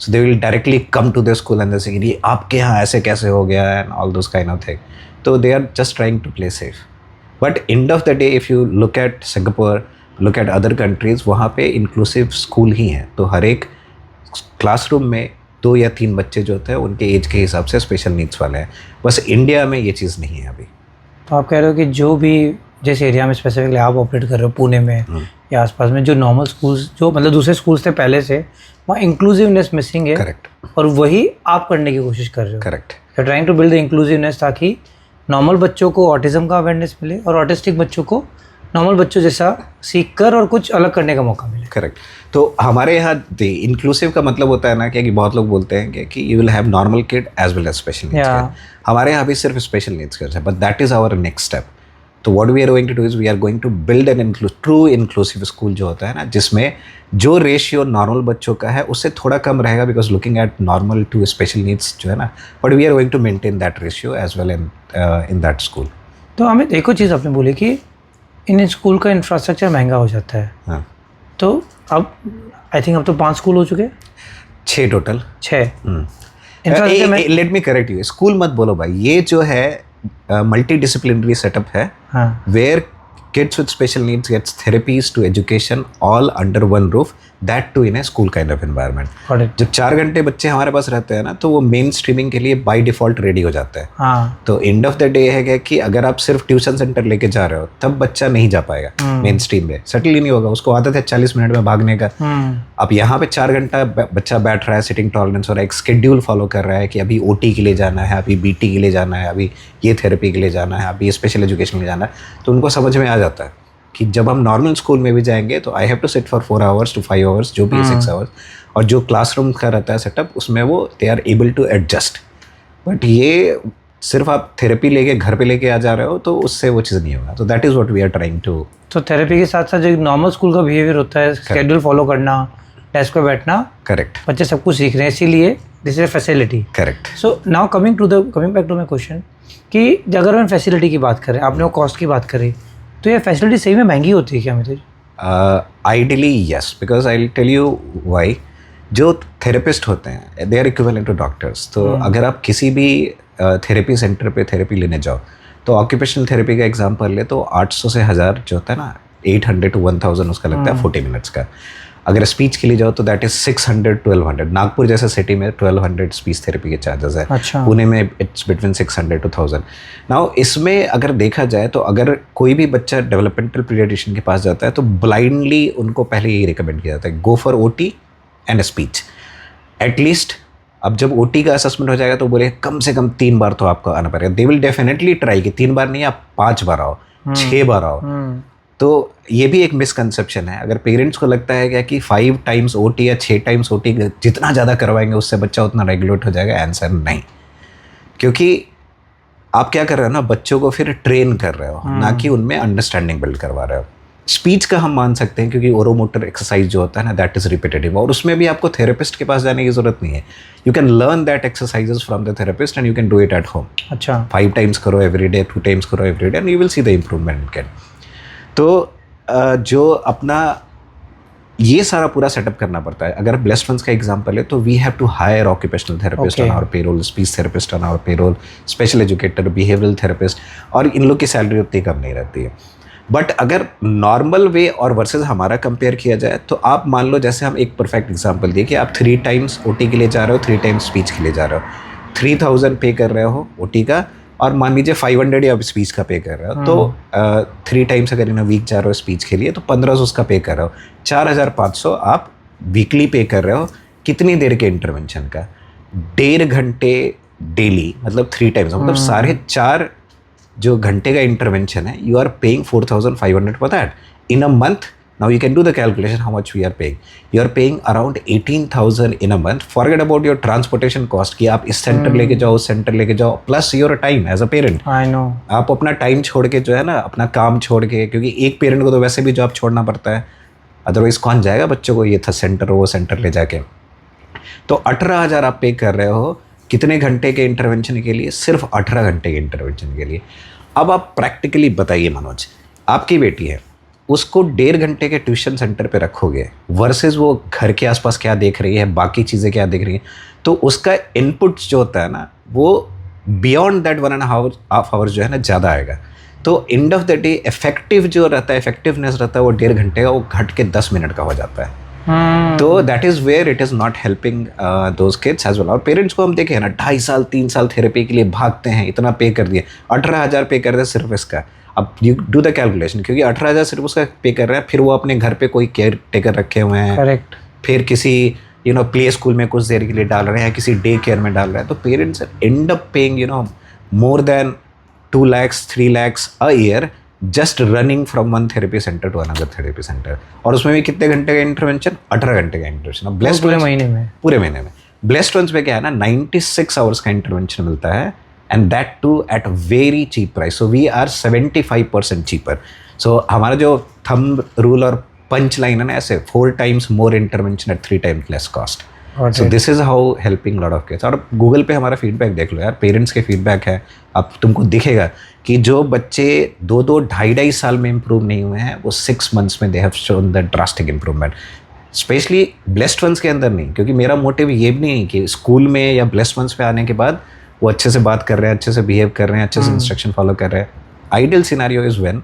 So they will directly come to the school and they say ये आपके यहाँ ऐसे कैसे हो गया and all those kind of thing. तो they are just trying to play safe. But end of the day if you look at Singapore, look at other countries, वहाँ पे इंक्लूसिव स्कूल ही हैं, तो हर एक क्लासरूम में 2 या 3 बच्चे जो होते हैं उनके एज के हिसाब से स्पेशल नीड्स वाले हैं। बस इंडिया में ये चीज़ नहीं है अभी। तो आप कह रहे हो कि जो भी जिस एरिया में स्पेसिफिकली आप ऑपरेट कर रहे हो, पुणे में या आसपास में, जो नॉर्मल स्कूल्स जो मतलब दूसरे स्कूल्स थे पहले से, वहाँ इंक्लूसिवनेस मिसिंग है। करेक्ट। और वही आप करने की कोशिश कर रहे हो। Correct. You are trying to build the inclusiveness ताकि नॉर्मल बच्चों को ऑटिज्म का अवेयरनेस मिले और ऑटिस्टिक बच्चों को नॉर्मल बच्चों जैसा सीख कर और कुछ अलग करने का मौका मिले। करेक्ट। तो हमारे यहाँ इंक्लूसिव का मतलब होता है ना कि बहुत लोग बोलते हैं कि you will have normal kid as well as special needs kid. हमारे यहाँ भी सिर्फ स्पेशल नीड्स किड्स है, but that is our next step. तो what we are going to do is we are going to build an true inclusive school जो होता है ना, जिसमें जो रेशियो नॉर्मल बच्चों का है उससे थोड़ा कम रहेगा, because looking at normal to special needs जो है ना, but we are going to maintain that ratio as well in that school. तो हमें एक चीज़ आपने बोली कि इन स्कूल का इंफ्रास्ट्रक्चर महंगा हो जाता है। हाँ। तो अब आई थिंक अब तो 5 स्कूल हो चुके हैं, 6 total. 6। Let me correct you, school मत बोलो भाई, ये जो है मल्टी डिसिप्लिनरी सेटअप है, हाँ, where kids with special needs gets therapies to education all under one roof, that too in a school kind of environment. got it. जब 4 घंटे बच्चे हमारे पास रहते हैं ना, तो वो मेन स्ट्रीमिंग के लिए बाय डिफॉल्ट रेडी हो जाता है। हाँ, तो एंड ऑफ द डे है कि अगर आप सिर्फ ट्यूशन सेंटर लेके जा रहे हो तब बच्चा नहीं जा पाएगा मेन स्ट्रीम में, सेटल ही नहीं होगा, उसको आदत है 40 मिनट में भागने का। अब यहाँ पे 4 घंटा बच्चा बैठ रहा है, सिटिंग टॉलरेंस हो रहा है, एक स्केड्यूल फॉलो कर रहा है कि अभी ओटी के लिए जाना है, अभी बीटी के लिए जाना है, अभी ये थेरेपी के लिए जाना है, अभी स्पेशल एजुकेशन के लिए जाना है, तो उनको समझ में आ जाता है कि जब हम नॉर्मल स्कूल में भी जाएंगे तो I have to sit for 4 hours to 5 hours, जो भी 6 hours, और जो क्लासरूम का रहता है सेटअप उसमें वो they are able to adjust. But ये सिर्फ आप थेरेपी लेके घर पे लेके आ जा रहे हो तो उससे वो चीज़ नहीं होगा। तो that is what we are trying to. तो थेरेपी के साथ साथ जो नॉर्मल स्कूल का बिहेवियर होता है, स्केड्यूल फॉलो करना, डेस्क पे बैठना, करेक्ट, बच्चे सब कुछ सीख रहे हैं, इसीलिए this is facility. Correct. So now coming back to my question कि अगर हम फैसिलिटी की बात करें, आपने वो कॉस्ट की बात करी, तो ये फैसिलिटी सही में महंगी होती है क्या मेरे? Ideally yes, because I will tell you why. जो थेरेपिस्ट होते हैं they are equivalent to doctors. तो अगर आप किसी भी थेरेपी सेंटर पे थेरेपी लेने जाओ तो ऑक्यूपेशनल थेरेपी का एग्जांपल ले तो 800 से 1000 जो होता है ना, 800 to 1000 उसका लगता है 40 मिनट्स का। अगर स्पीच के लिए जाओ तो दैट इज 600 1200। नागपुर जैसे सिटी में 1200 स्पीच थेरेपी के चार्जेस है। अच्छा। पुणे में इट्स बिटवीन 600 to 1000। नाउ इसमें अगर देखा जाए तो अगर कोई भी बच्चा डेवलपमेंटल पीडियाट्रिशियन के पास जाता है तो ब्लाइंडली उनको पहले यही रिकमेंड किया जाता है, go for OT and speech at least. अब जब ओटी का असेसमेंट हो जाएगा तो बोले कम से कम 3 बार तो आपको आना पड़ेगा। दे विल डेफिनेटली ट्राई कि 3 बार नहीं, आप 5 बार आओ, 6 बार आओ। तो ये भी एक मिसकंसेप्शन है। अगर पेरेंट्स को लगता है क्या कि 5 times ओटी या 6 times ओटी जितना ज़्यादा करवाएंगे उससे बच्चा उतना रेगुलेट हो जाएगा, आंसर नहीं। क्योंकि आप क्या कर रहे हो ना, बच्चों को फिर ट्रेन कर रहे हो, ना कि उनमें अंडरस्टैंडिंग बिल्ड करवा रहे हो। स्पीच का हम मान सकते हैं क्योंकि ओरोमोटर एक्सरसाइज जो होता है ना, दैट इज रिपीटेटिव, और उसमें भी आपको थेरेपिस्ट के पास जाने की जरूरत नहीं है। You can learn that exercises from the therapist and you can do it at home. अच्छा, 5 times करो एवरी डे, 2 times करो every day and you will see the improvement can. तो जो अपना ये सारा पूरा सेटअप करना पड़ता है। अगर ब्लेस्ड वंस का एग्जांपल है तो we have to hire occupational therapist on our payroll, speech therapist on our payroll, special educator, behavioural therapist, और इन लोग की सैलरी उतनी कम नहीं रहती है। बट अगर नॉर्मल वे और वर्सेस हमारा कंपेयर किया जाए तो आप मान लो, जैसे हम एक परफेक्ट एग्जांपल दिए कि आप 3 times ओटी के लिए जा रहे हो, 3 times स्पीच के लिए जा रहे हो, 3000 पे कर रहे हो ओटी का, और मान लीजिए 500 या स्पीच का पे कर रहे हो, तो 3 times अगर इन वीक जा रहे हो स्पीच के लिए तो 1500 उसका पे कर रहे हो, 4500 आप वीकली पे कर रहे हो। कितनी देर के इंटरवेंशन का? 1.5 घंटे डेली, मतलब 3 times, मतलब 4.5 जो घंटे का इंटरवेंशन है, you are paying 4500 for that in a month. Now you can do the calculation how much we are paying. You are paying around 18,000 in a month. Forget about your transportation cost कि आप इस centre लेके जाओ, उस centre लेके जाओ, plus your time as a parent. I know. आप अपना टाइम छोड़ के जो है ना, अपना काम छोड़ के, क्योंकि एक पेरेंट को तो वैसे भी जॉब छोड़ना पड़ता है, अदरवाइज कौन जाएगा बच्चों को ये था सेंटर वो सेंटर ले जाके। तो 18,000 आप पे कर रहे हो कितने घंटे के इंटरवेंशन के लिए? सिर्फ 18 घंटे के इंटरवेंशन के लिए। अब आप प्रैक्टिकली बताइए मनोज, आपकी बेटी है, उसको 1.5 घंटे के ट्यूशन सेंटर पे रखोगे वर्सेस वो घर के आसपास क्या देख रही है, बाकी चीज़ें क्या देख रही है, तो उसका इनपुट जो होता है ना, वो बियॉन्ड दैट 1.5 hours जो है ना ज़्यादा आएगा। तो and of the day effective जो रहता है, इफेक्टिवनेस रहता है वो 1.5 घंटे का, वो घट के 10 मिनट का हो जाता है। तो that is where it is not helping those kids as well. और पेरेंट्स को हम देखें ना, 2.5 साल 3 साल थेरेपी के लिए भागते हैं, इतना पे कर दिए, 18,000 पे कर दे सिर्फ इसका। अब यू डू द कैलकुलेशन, क्योंकि 18,000 सिर्फ उसका पे कर रहा है, फिर वो अपने घर पे कोई केयर टेकर रखे हुए हैं, करेक्ट, फिर किसी प्ले स्कूल में कुछ देर के लिए डाल रहे हैं, किसी डे केयर में डाल रहे हैं, तो parents end up paying more than 2 lakhs 3 lakhs a year just running from one therapy centre to another therapy centre. और उसमें भी कितने घंटे का इंटरवेंशन? 18 घंटे का इंटरवेंशन। अब ब्लेस्ड पूरे महीने में ब्लेस्ड वंस में क्या है ना, 96 hours का इंटरवेंशन मिलता है, and that too at a very cheap price. So we are 75% cheaper. So हमारा जो thumb rule और punch line है ना, ऐसे 4 times more intervention at 3 times less cost. So this is how helping lot of kids. और Google पे हमारा feedback देख लो यार, पेरेंट्स के फीडबैक है, अब तुमको दिखेगा कि जो बच्चे 2-2 2.5 साल में इम्प्रूव नहीं हुए हैं, वो 6 months में they have shown the drastic improvement. Specially Blessed once के अंदर नहीं, क्योंकि मेरा मोटिव ये भी नहीं है कि स्कूल में या ब्लेस्ड वंस पे आने के बाद वो अच्छे से बात कर रहे हैं, अच्छे से बिहेव कर रहे हैं, अच्छे से इंस्ट्रक्शन फॉलो कर रहे हैं. Ideal scenario is when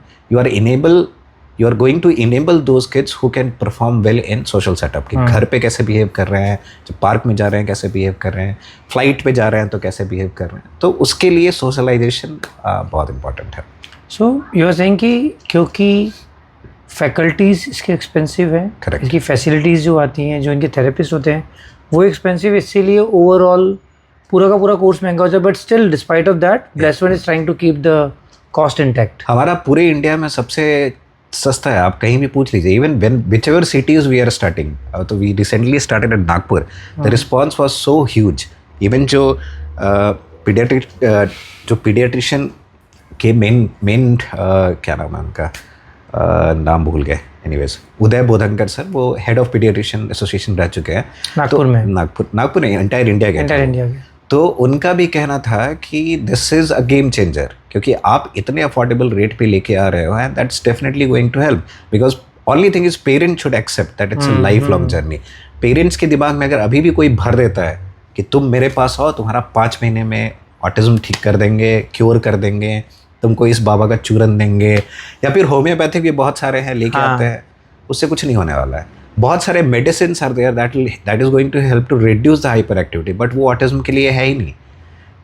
you are going to enable those kids who can perform well in social setup. कि घर पे कैसे बिहेव कर रहे हैं, जब पार्क में जा रहे हैं कैसे बिहेव कर रहे हैं, फ्लाइट पे जा रहे हैं तो कैसे बिहेव कर रहे हैं. तो उसके लिए सोशलाइजेशन बहुत इंपॉर्टेंट है. सो यू आर सेइंग कि क्योंकि फैकल्टीज इसके एक्सपेंसिव हैं, Correct. इनकी फैसिलिटीज़ जो आती हैं, जो इनके थेरेपिस्ट होते हैं वो एक्सपेंसिव, इसीलिए ओवरऑल पूरा का पूरा कोर्स महंगा हो जाए. But still despite of that Blessed One is trying to keep the cost intact. हमारा पूरे इंडिया में सबसे सस्ता है, आप कहीं भी पूछ लीजिए. Even when whichever cities we are starting, तो we recently started at Nagpur, the response was so huge. Even जो पीडियाट्रिशियन के मेन क्या नाम है उनका, नाम भूल गए, एनीवेज उदय बोधनकर सर, वो हेड ऑफ पीडियाट्रिशियन एसोसिएशन रह चुके हैं नागपुर में. नागपुर नहीं, एंटायर इंडिया के. तो उनका भी कहना था कि this is a game changer, क्योंकि आप इतने अफोर्डेबल रेट पे लेके आ रहे हो, and that's definitely going to help. Because only thing is parents should accept that it's a life long journey. Parents के दिमाग में अगर अभी भी कोई भर देता है कि तुम मेरे पास आओ, तुम्हारा 5 महीने में ऑटिज्म ठीक कर देंगे, क्योर कर देंगे, तुमको इस बाबा का चूरन देंगे, या फिर होम्योपैथिक भी बहुत सारे हैं लेके आते हैं, उससे कुछ नहीं होने वाला है. बहुत सारे medicine are there that is going to help to reduce the hyper activity, but वो ऑटिज्म के लिए है ही नहीं.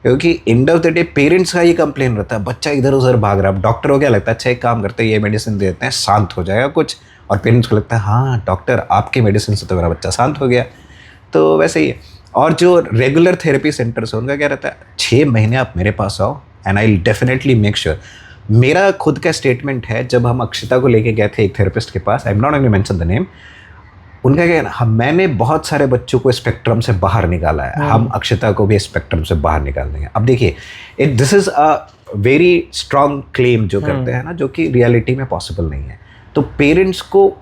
क्योंकि end of the day parents का ही कंप्लेन रहता है, बच्चा इधर उधर भाग रहा है. डॉक्टर को क्या लगता है, अच्छा एक काम करते हैं, ये मेडिसिन दे देते हैं, शांत हो जाएगा कुछ. और पेरेंट्स को लगता है हाँ डॉक्टर आपके मेडिसिन से तो मेरा बच्चा शांत हो गया. तो वैसे ही है. और जो रेगुलर थेरेपी सेंटर्स है उनका क्या रहता है, 6 महीने आप मेरे पास आओ and I will definitely make sure. मेरा खुद का स्टेटमेंट है, जब हम अक्षिता को लेके गए थे एक थेरेपिस्ट के पास, I am not going to mention the name, उनका क्या है, मैंने बहुत सारे बच्चों को स्पेक्ट्रम से बाहर निकाला है, हम अक्षिता को भी स्पेक्ट्रम से बाहर निकाल देंगे. अब देखिए, this is a very strong claim जो करते हैं ना, जो कि रियलिटी में पॉसिबल नहीं है. तो पेरेंट्स को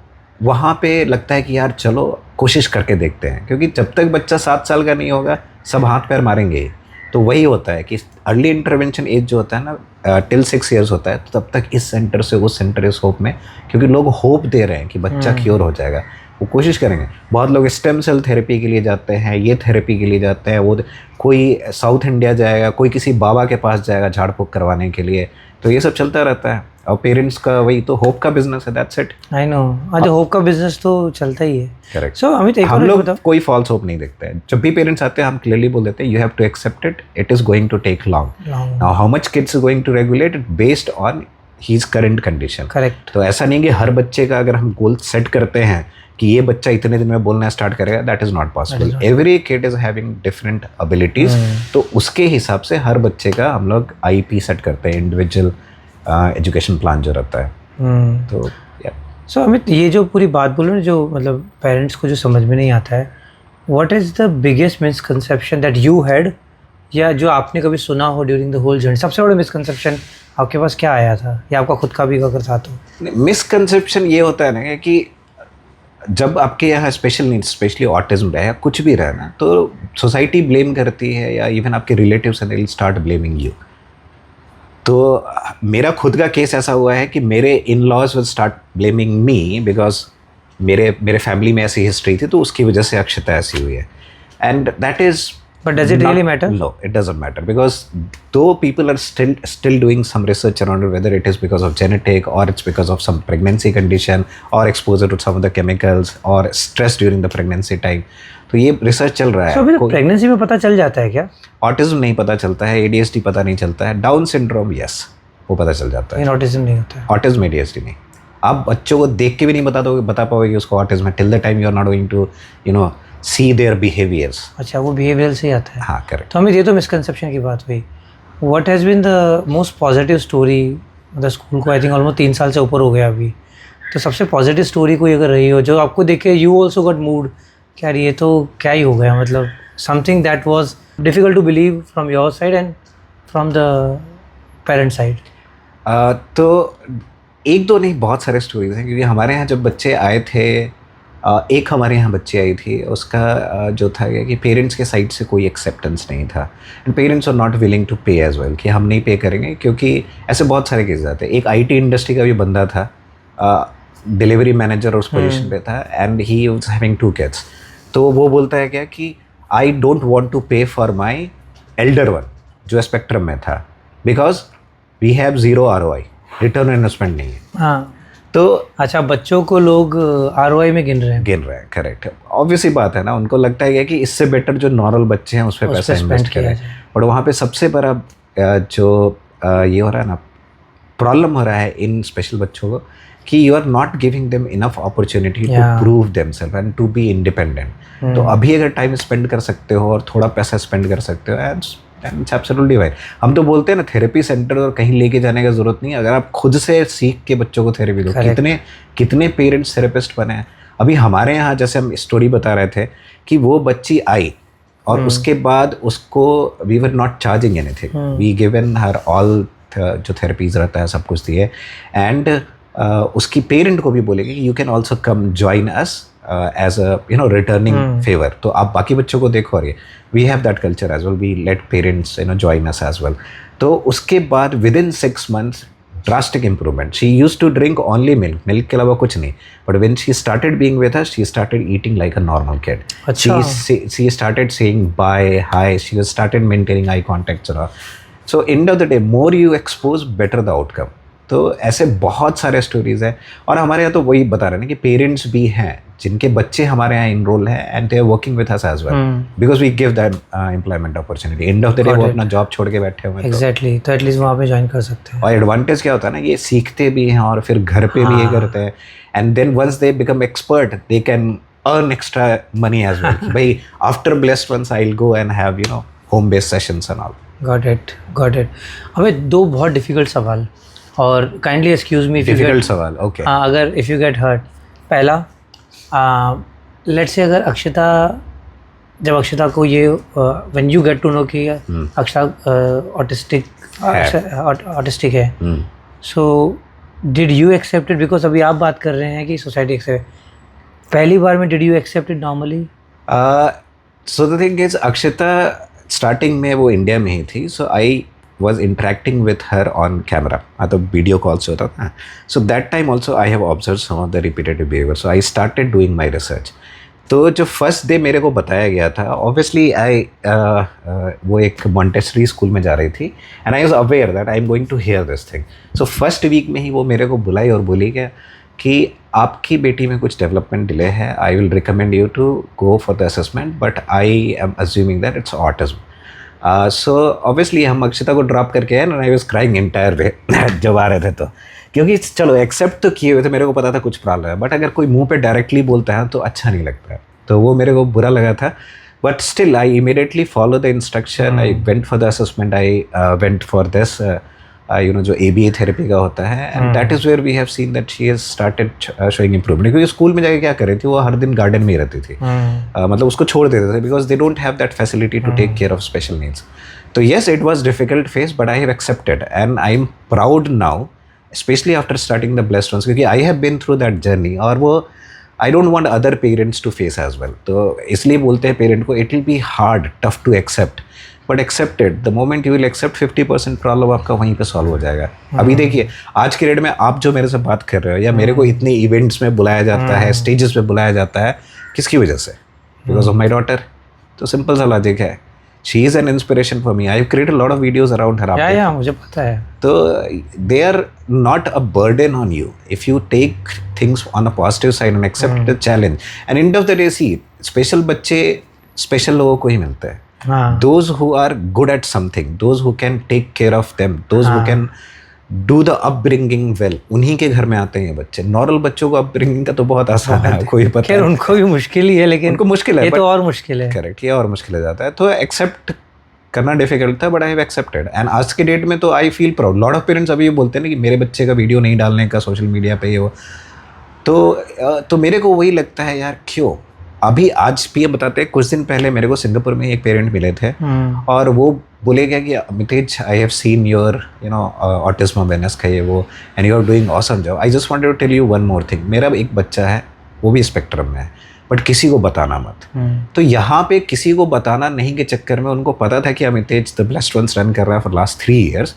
वहाँ पे लगता है कि यार चलो कोशिश करके देखते हैं, क्योंकि जब तक बच्चा 7 साल का नहीं होगा सब हाथ पैर मारेंगे. तो वही होता है कि अर्ली इंटरवेंशन एज जो होता है ना, टिल 6 ईयर्स होता है, तो तब तक इस सेंटर से उस सेंटर, इस होप में, क्योंकि लोग होप दे रहे हैं कि बच्चा क्योर हो जाएगा, वो कोशिश करेंगे. बहुत लोग स्टेम सेल थेरेपी के लिए जाते हैं, ये थेरेपी के लिए जाते हैं, वो कोई साउथ इंडिया जाएगा, कोई किसी बाबा के पास जाएगा झाड़ फूँक करवाने के लिए. तो ये सब चलता रहता है. और पेरेंट्स का वही तो होप का बिजनेस है, दैट्स इट. आई नो, आज होप का बिजनेस तो चलता ही है. करेक्ट. सो अमित, हम लोग कोई फॉल्स होप नहीं देखते हैं. जब भी पेरेंट्स आते हैं हम क्लियरली बोल देते हैं, you have to accept it, it is going to take long. Now how much kids is going to regulate it based on his current condition. Correct. तो ऐसा नहीं कि हर बच्चे का अगर हम गोल सेट करते हैं कि ये बच्चा इतने दिन में बोलना स्टार्ट करेगा, that is not possible. Every kid is having different abilities. तो उसके हिसाब से हर बच्चे का हम लोग आईपी सेट करते हैं, इंडिविजुअल एजुकेशन प्लान जो रहता है. तो सो अमित, ये जो पूरी बात बोलो ना, जो मतलब पेरेंट्स को जो समझ में नहीं आता है, what is the biggest misconception that you had, या जो आपने कभी सुना हो ड्यूरिंग द होल जर्नी, सबसे बड़ा मिसकंसेप्शन आपके पास क्या आया था, या आपका खुद का भी अगर था तो? मिसकंसेप्शन ये होता है ना कि जब आपके यहाँ स्पेशल नीड्स, स्पेशली ऑटिज्म रहे या कुछ भी रहे ना, तो सोसाइटी ब्लेम करती है, या इवन आपके relatives and they will start blaming you. तो मेरा खुद का केस ऐसा हुआ है कि मेरे in laws will start blaming me, because मेरे फैमिली में ऐसी हिस्ट्री थी, तो उसकी वजह से अक्षता ऐसी हुई है. And that is, but does it really matter? No, it doesn't matter, because though people are still doing some research around it, whether it is because of genetic or it's because of some pregnancy condition or exposure to some of the chemicals or stress during the pregnancy time, तो ये research चल रहा है. तो अभी pregnancy में पता चल जाता है क्या? ऑटिज्म नहीं पता चलता है, ADHD पता नहीं चलता है, डाउन सिंड्रोम यस वो पता चल जाता है. ऑटिज्म नहीं होता है. ऑटिज्म ADHD नहीं. आप बच्चों को देख के भी नहीं बता पाओगे कि उसको ऑटिज्म है, till the time you are not going to see their behaviors. अच्छा, वो बिहेवियरल से ही आता है. हाँ, करेक्ट. तो हमें ये तो मिसकंसेप्शन की बात हुई. What has been the most positive story? मतलब स्कूल को आई थिंक ऑलमोस्ट 3 साल से ऊपर हो गया अभी, तो सबसे पॉजिटिव स्टोरी कोई अगर रही हो जो आपको देख के यू ऑल्सो गॉट मूड, क्या ये तो क्या ही हो गया, मतलब something that was difficult to believe from your side and from the parent side? तो एक दो नहीं, बहुत सारे स्टोरीज हैं, क्योंकि हमारे यहाँ जब बच्चे आए थे, एक हमारे यहाँ बच्ची आई थी, उसका जो था कि पेरेंट्स के साइड से कोई एक्सेप्टेंस नहीं था, and parents are not willing to pay as well, कि हम नहीं पे करेंगे, क्योंकि ऐसे बहुत सारे केसेस आते हैं. एक IT इंडस्ट्री का भी बंदा था, डिलीवरी मैनेजर उस पोजीशन पे था and he was having 2 kids. तो वो बोलता है क्या कि I don't want to pay for my elder one जो स्पेक्ट्रम में था, because we have 0 ROI, return investment नहीं है। हाँ, तो अच्छा, बच्चों को लोग ROI में गिन रहे हैं। करेक्ट। ऑब्वियस ही बात है ना, उनको लगता है कि इससे बेटर जो नॉर्मल बच्चे हैं उस पर पैसा इन्वेस्ट करें। बट वहाँ पे सबसे बड़ा जो ये हो रहा है ना, प्रॉब्लम हो रहा है इन स्पेशल बच्चों को कि you are not giving them enough opportunity to prove themselves and to be independent. तो अभी अगर टाइम स्पेंड कर सकते हो और थोड़ा पैसा स्पेंड कर सकते हो, इट्स एब्सोल्युटली फाइन। हम तो बोलते हैं ना, थेरेपी सेंटर और कहीं लेके जाने का जरूरत नहीं, अगर आप खुद से सीख के बच्चों को थेरेपी दो। कितने पेरेंट्स थेरेपिस्ट बने हैं। अभी हमारे यहाँ जैसे हम स्टोरी बता रहे थे कि वो बच्ची आई और उसके बाद उसको we were not charging anything, we given her all जो थेरेपीज रहता है सब कुछ दिए एंड उसकी पेरेंट को भी बोलेगी कि you can also come join us as a returning favour. तो आप बाकी बच्चों को देखो, और ये we have that culture as well, we let parents join us as well. तो उसके बाद with in 6 months drastic improvement. She use to drink only milk के अलावा कुछ नहीं, but when she started being with us she started eating like a normal kid. She started saying bye, hi, she started maintaining eye contact. So end of the day more you expose better the outcome. तो ऐसे बहुत सारे stories हैं और हमारे यहाँ तो वही बता रहे हैं कि पेरेंट्स भी हैं जिनके बच्चे हमारे यहाँ इनरोल हैं and they are working with us as well because we give that employment opportunity. End of the day वो अपना जॉब छोड़ के बैठे हुए हैं। एग्जैक्टली, तो एटलीस्ट वहाँ पे ज्वाइन कर सकते हैं। और एडवांटेज क्या होता है ना, ये सीखते भी हैं और फिर घर पे भी ये करते हैं and then once they become expert they can earn extra money as well. भाई after Blessed Ones I will go and have home based sessions and all. Got it. हमें 2 बहुत डिफिकल्ट सवाल, और काइंडली एक्सक्यूज मी डिफिकल्ट सवाल, okay. अगर if you get hurt, पहला, let's say अगर जब अक्षता को ये when you get to know कि अक्षता ऑटिस्टिक है, so did you accept it? Because अभी आप बात कर रहे हैं कि सोसाइटी एक्सेप्ट, पहली बार में did you accept it normally? So the thing is, Akshata starting में वो इंडिया में ही थी, so I was interacting with her on camera, तो वीडियो कॉल से होता था। So that time also I have observed some of the repetitive behavior, so I started doing my research। तो जो फर्स्ट डे मेरे को बताया गया था, ऑब्वियसली वो एक मॉन्टेसरी स्कूल में जा रही थी and I was aware that I am going to hear this thing. So first week में ही वो मेरे को बुलाई और बोली क्या कि आपकी बेटी में कुछ डेवलपमेंट डिले है, I will recommend you to go for the assessment, but I am assuming that it's autism. So obviously हम अक्षता को ड्रॉप करके आए ना, I was crying entire way जब आ रहे थे, तो क्योंकि चलो एक्सेप्ट तो किए हुए थे, मेरे को पता था कुछ प्रॉब्लम है, बट अगर कोई मुंह पे डायरेक्टली बोलता है तो अच्छा नहीं लगता है, तो वो मेरे को बुरा लगा था। But still I immediately follow the instruction, I went for the assessment, I went for this जो ABA थेरेपी का होता है, and that is where we have seen that she has started showing improvement. क्योंकि school में जाके क्या कर रही थी, वो हर दिन गार्डन में ही रहती थी, मतलब उसको छोड़ देते थे because they don't have that facility to take care of special needs. तो yes, it was difficult phase, but I have accepted and I am proud now, specially after starting the blessed Ones, क्योंकि I have been through that journey और वो I don't want other parents to face as well. तो इसलिए बोलते हैं parent को it will be hard, tough to accept, but accepted the moment you will accept 50% problem आपका वहीं पे सॉल्व हो जाएगा। अभी देखिए आज के डेट में आप जो मेरे से बात कर रहे हो, या मेरे को इतने इवेंट्स में बुलाया जाता है, स्टेजेस पे बुलाया जाता है, किसकी वजह से? Because of my daughter. तो सिंपल सा लॉजिक है, she is an inspiration for me, I have created lot of videos around her. Yeah मुझे पता है। तो they are not a burden on you if you take things on a positive side and accept the challenge. And end of the day see, special बच्चे special लोगों को ही मिलते हैं। Those who are good at something, those who can take care of them, those who can do the upbringing well, उन्हीं के घर में आते हैं ये बच्चे। नॉर्मल बच्चों को अपब्रिंगिंग का तो बहुत आसान है, कोई पता खैर उनको भी मुश्किल ही है, लेकिन उनको मुश्किल है, ये तो और मुश्किल है। करेक्ट, ये और मुश्किल हो जाता है। तो एक्सेप्ट करना डिफिकल्ट था, but I have accepted and आज के डेट में तो I feel proud. Lot of parents अभी ये बोलते हैं ना कि मेरे बच्चे का वीडियो नहीं डालने का सोशल मीडिया पे, ये वो, तो मेरे को वही लगता है यार, क्यों? अभी आज भी ये बताते हैं, कुछ दिन पहले मेरे को सिंगापुर में एक पेरेंट मिले थे और वो बोले क्या कि Amitesh, I have seen your autism awareness का ये वो, and you are doing awesome job. I just wanted to tell you one more thing, मेरा एक बच्चा है, वो भी स्पेक्ट्रम में है, बट किसी को बताना मत। तो यहाँ पे किसी को बताना नहीं के चक्कर में उनको पता था कि अमितेज द ब्लेस्ड वंस रन कर रहा है फॉर लास्ट 3 years,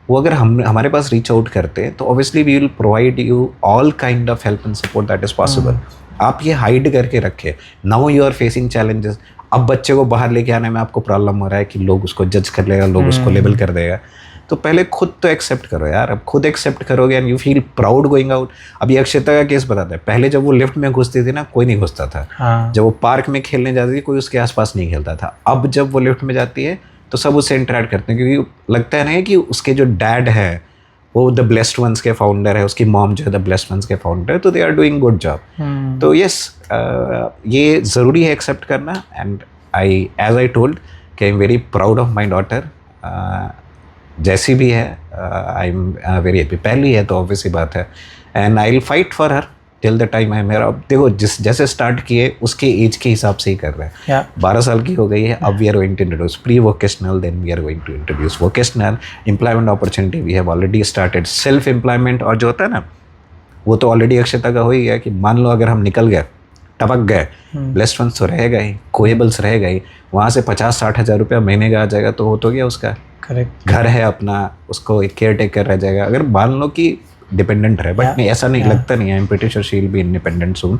वो अगर हम हमारे पास रीच आउट करते हैं तो obviously we will provide you all kind of help and support that is possible. आप ये हाइड करके रखे, now you are facing challenges. अब बच्चे को बाहर लेके आने में आपको प्रॉब्लम हो रहा है कि लोग उसको जज कर लेगा, लोग उसको लेबल कर देगा। तो पहले खुद तो एक्सेप्ट करो यार। अब खुद एक्सेप्ट करोगे and you feel proud going out. अब ये अक्षता का केस बताता है, पहले जब वो लिफ्ट में घुसती थी ना, कोई नहीं घुसता था। जब वो पार्क में खेलने जाती थी, कोई उसके आसपास नहीं खेलता था। अब जब वो लिफ्ट में जाती है तो सब उससे इंटरेक्ट करते हैं, क्योंकि लगता है ना कि उसके जो डैड है वो द ब्लेस्ड वंस के फाउंडर है, उसकी मॉम जो है द ब्लेस्ड वंस के फाउंडर है, तो they are doing good job. तो यस, ये ज़रूरी है एक्सेप्ट करना। एंड एज आई टोल्ड कि I am very proud of my daughter. जैसी भी है, आई एम वेरी हैप्पी। पहली है तो ऑब्वियसली बात है, and I will fight for her till the time है मेरा। देखो, जैसे स्टार्ट किए उसके एज के हिसाब से ही कर रहे हैं। 12 साल की हो गई है, अब we are going to introduce pre vocational, then we are going to introduce vocational. Employment opportunity we have already started. Self employment, और जो होता है ना, वो तो ऑलरेडी अक्षता का हो ही गया कि मान लो अगर हम निकल गए, टपक गए, ब्लेस्ड वंस तो रहेगा ही, कोएबल्स रहेगा ही, वहाँ से 50-60 हज़ार रुपया महीने का आ जाएगा, तो हो तो गया उसका। करेक्ट। घर है अपना, उसको एक केयर टेकर रह जाएगा। अगर मान लो कि डिपेंडेंट रहे, बट नहीं, ऐसा नहीं लगता नहीं है। I am pretty sure she will be independent soon.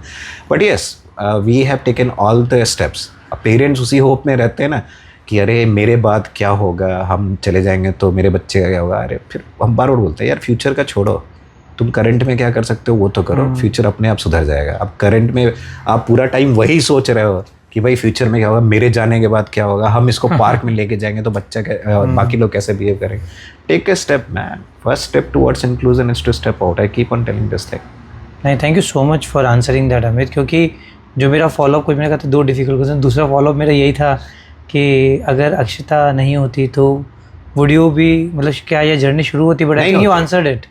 But yes, we have taken all the steps. Parents उसी होप में रहते हैं ना कि अरे मेरे बाद क्या होगा, हम चले जाएंगे तो मेरे बच्चे का क्या होगा। अरे फिर हम बार बार बोलते हैं यार, फ्यूचर का छोड़ो, तुम करंट में क्या कर सकते हो वो तो करो, फ्यूचर अपने आप सुधर जाएगा। अब करंट में आप पूरा टाइम वही सोच रहे हो कि भाई फ्यूचर में क्या होगा, मेरे जाने के बाद क्या होगा, हम इसको पार्क में लेके जाएंगे तो बच्चा बाकी लोग कैसे बिहेव करेंगे। Take a step man, first step towards inclusion is to step out. I keep on telling this thing. नहीं, thank you so much for answering that Amit, क्योंकि जो मेरा फॉलोअप, कुछ मैंने कहा था 2 डिफिकल्ट क्वेश्चन, दूसरा फॉलोअप मेरा यही था कि अगर अक्षता नहीं होती तो वुड यू भी, मतलब क्या ये जर्नी शुरू होती? But I think you answered it,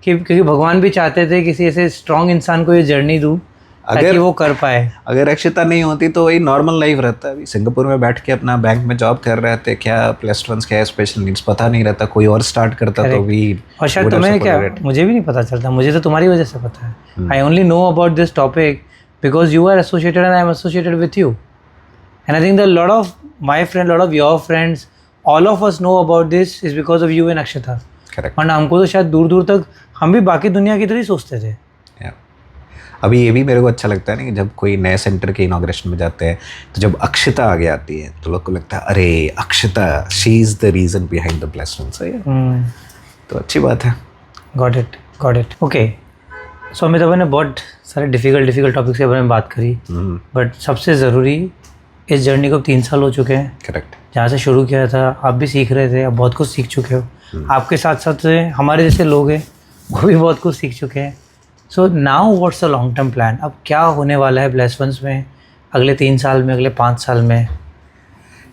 कि क्योंकि भगवान भी चाहते थे किसी ऐसे स्ट्रॉन्ग इंसान को ये जर्नी दूँ ताकि वो कर पाए। अगर अक्षता नहीं होती तो वही नॉर्मल लाइफ रहता। अभी सिंगापुर में बैठ के अपना बैंक में जॉब कर रहे थे, क्या प्लस वंस, क्या स्पेशल नीड्स पता नहीं रहता, कोई और स्टार्ट करता तो भी। और शायद तुम्हें क्या, मुझे भी नहीं पता चलता, मुझे तो तुम्हारी वजह से पता है। I only know about this topic because you are associated and I am associated with you, and I think the lot of my friend, lot of your friends, all of us know about this is because of you and Akshata. वरना हमको तो शायद दूर दूर तक हम भी बाकी दुनिया की तरह ही सोचते थे। अभी ये भी मेरे को अच्छा लगता है ना कि जब कोई नए सेंटर के इनॉग्रेशन में जाते हैं तो जब अक्षता आगे आती है तो लोग को लगता है अरे Akshata, she is the reason behind the blessed ones. तो अच्छी बात है। Got it. Okay, so Amit, अपन ने बहुत सारे डिफ़िकल्ट टॉपिक्स के बारे में बात करी, बट सबसे ज़रूरी, इस जर्नी को 3 साल हो चुके हैं। करेक्ट। जहाँ से शुरू किया था आप भी सीख रहे थे, आप बहुत कुछ सीख चुके हो। आपके साथ साथ हमारे जैसे लोग हैं वो भी बहुत कुछ सीख चुके हैं। So now what's the long term plan? अब क्या होने वाला है ब्लेस्ड वंस में अगले 3 साल में, अगले 5 साल में?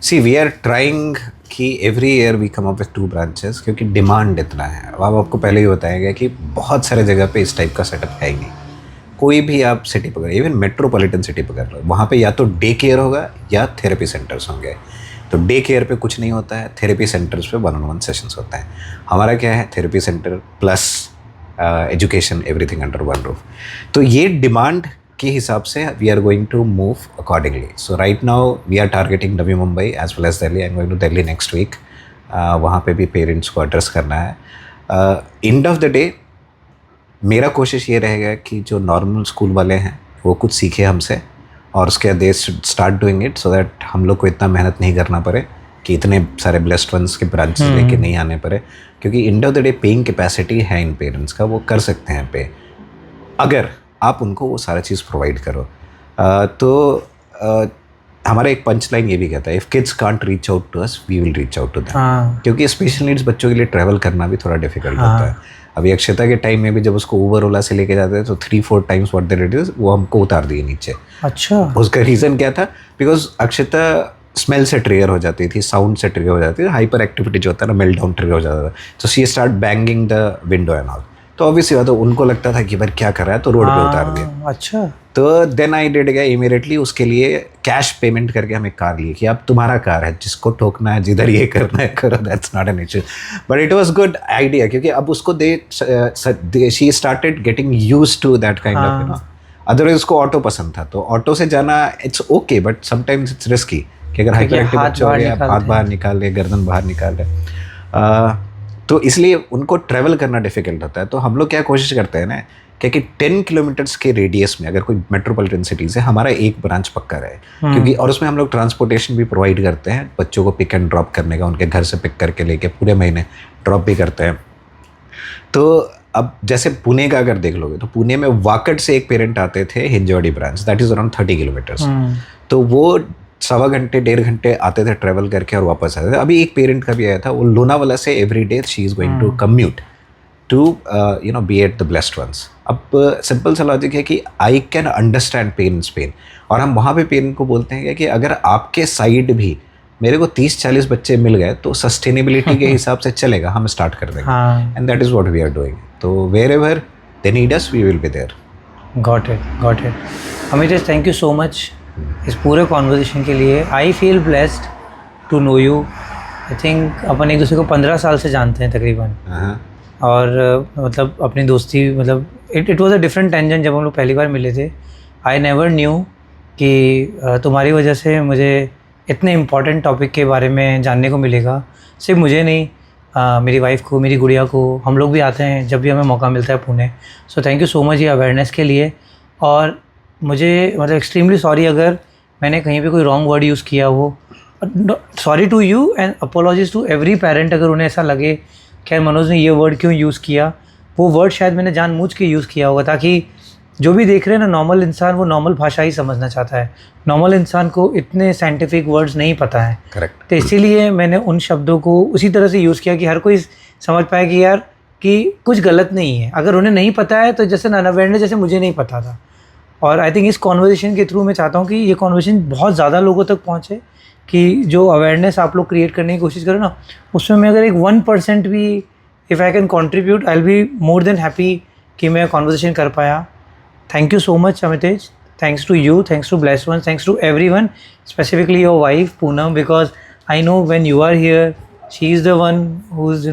सी, वी आर ट्राइंग कि every year we come up with 2 branches, क्योंकि डिमांड इतना है। अब आपको पहले ही बताया गया कि बहुत सारे जगह पे इस टाइप का सेटअप है ही नहीं। कोई भी आप सिटी पकड़, इवन मेट्रोपॉलिटन सिटी पकड़ लो, वहाँ पे या तो डे केयर होगा या थेरेपी सेंटर्स होंगे। तो डे केयर पे कुछ नहीं होता है, थेरेपी सेंटर्स पे 1-on-1 सेशंस होता है। हमारा क्या है, therapy centre plus education, everything under one roof. तो ये डिमांड के हिसाब से we are going to move accordingly. So right now we are targeting Navi Mumbai as well as Delhi. I am going to Delhi next week. वहाँ पे भी पेरेंट्स को address करना है। एंड ऑफ द डे मेरा कोशिश ये रहेगा कि जो नॉर्मल स्कूल वाले हैं वो कुछ सीखे हमसे, और उसके बाद they start doing it, so that हम लोग को इतना मेहनत नहीं करना पड़े कि इतने सारे ब्लेस्ड वंस के ब्रांचेस लेके नहीं आने पड़े। क्योंकि end of the day paying capacity है इन पेरेंट्स का, वो कर सकते हैं पे, अगर आप उनको वो सारा चीज़ प्रोवाइड करो। हमारा एक पंच लाइन ये भी कहता है, if kids can't reach out to us we will reach out to them. क्योंकि स्पेशल नीड्स बच्चों के लिए ट्रैवल करना भी थोड़ा डिफिकल्ट होता है। अभी अक्षता के टाइम में भी जब उसको ऊबर ओला से लेके जाते थे तो 3-4 टाइम्स व्हाट दे रेट वो हमको उतार दिए नीचे। अच्छा। उसका रीज़न क्या था? बिकॉज अक्षता स्मेल से ट्रिगर हो जाती थी, साउंड से ट्रिगर हो जाती थी, हाइपर एक्टिविटी जो होता है ना, मेल्ट डाउन ट्रिगर हो जाता था। तो she start banging the window and all. तो ऑब्वियसली बात है, उनको लगता था कि भाई क्या कर रहा है, तो रोड पे उतार दिया। अच्छा। तो देन आई डिड गया इमीडिएटली उसके लिए कैश पेमेंट करके हम एक कार लिए कि अब तुम्हारा कार है, जिसको ठोकना है, जिधर ये करना है करो, that's not an issue. But it was good idea, क्योंकि अब उसको she started getting used to that kind of, you know. Otherwise उसको ऑटो पसंद था, तो ऑटो से जाना it's okay, but sometimes it's risky कि अगर हाइपर एक्टिव बच्चा हो गया, हाथ बाहर निकाल ले, गर्दन बाहर निकाल ले। तो इसलिए उनको ट्रैवल करना डिफिकल्ट होता है। तो हम लोग क्या कोशिश करते हैं ना कि 10 किलोमीटर्स के रेडियस में अगर कोई मेट्रोपॉलिटन सिटीज़ है, हमारा एक ब्रांच पक्का रहे, क्योंकि और उसमें हम लोग ट्रांसपोर्टेशन भी प्रोवाइड करते हैं, बच्चों को पिक एंड ड्रॉप करने का, उनके घर से पिक करके लेके पूरे महीने ड्रॉप भी करते हैं। तो अब जैसे पुणे का अगर देख लोगे तो पुणे में वाकड से एक पेरेंट आते थे Hinjawadi branch, that is around 30 kilometres. तो वो 1.25 घंटे 1.5 घंटे आते थे ट्रैवल करके और वापस आते थे। अभी एक पेरेंट का भी आया था, वो लोनावाला से every day she is going to commute to be at the blessed ones. अब सिंपल सा लॉजिक है कि I can understand parents pain, और हम वहाँ पे पेरेंट को बोलते हैं कि अगर आपके साइड भी मेरे को 30-40 बच्चे मिल गए तो सस्टेनेबिलिटी के हिसाब से चलेगा, हम स्टार्ट कर देंगे, and that is what we are doing. तो wherever they need us we will be there. Got it. Amitesh, thank you so much इस पूरे कॉन्वर्जेशन के लिए। I feel blessed to know you. I think अपन एक दूसरे को 15 साल से जानते हैं तकरीबन, और मतलब अपनी दोस्ती, मतलब it was a different tension जब हम लोग पहली बार मिले थे। आई नेवर न्यू कि तुम्हारी वजह से मुझे इतने इम्पॉर्टेंट टॉपिक के बारे में जानने को मिलेगा। सिर्फ मुझे नहीं, मेरी वाइफ को, मेरी गुड़िया को, हम लोग भी आते हैं जब भी हमें मौका मिलता है Pune. So thank you so much ये अवेयरनेस के लिए। और मुझे मतलब एक्सट्रीमली सॉरी अगर मैंने कहीं पे कोई रॉन्ग वर्ड यूज़ किया हो। Sorry to you and apologies to every parent अगर उन्हें ऐसा लगे कि मनोज ने ये वर्ड क्यों यूज़ किया। वो वर्ड शायद मैंने जानबूझ के यूज़ किया होगा ताकि जो भी देख रहे हैं ना, नॉर्मल इंसान वो नॉर्मल भाषा ही समझना चाहता है। नॉर्मल इंसान को इतने साइंटिफिक वर्ड्स नहीं पता है। करेक्ट। तो इसीलिए मैंने उन शब्दों को उसी तरह से यूज़ किया कि हर कोई समझ पाए कि यार कि कुछ गलत नहीं है। अगर उन्हें नहीं पता है तो जैसे अवेयरनेस जैसे मुझे नहीं पता था। और आई थिंक इस कॉन्वर्जेशन के थ्रू मैं चाहता हूँ कि ये कॉन्वर्जेशन बहुत ज़्यादा लोगों तक पहुँचे, कि जो अवेयरनेस आप लोग क्रिएट करने की कोशिश करो ना, उसमें मैं अगर एक 1% भी if I can contribute, I will be more than happy कि मैं कॉन्वर्जेशन कर पाया। Thank you so much, Amitej. Thanks to you, thanks to Blessed Ones, thanks to everyone, specifically your wife, Poonam, because I know when you are here, she is the one who's,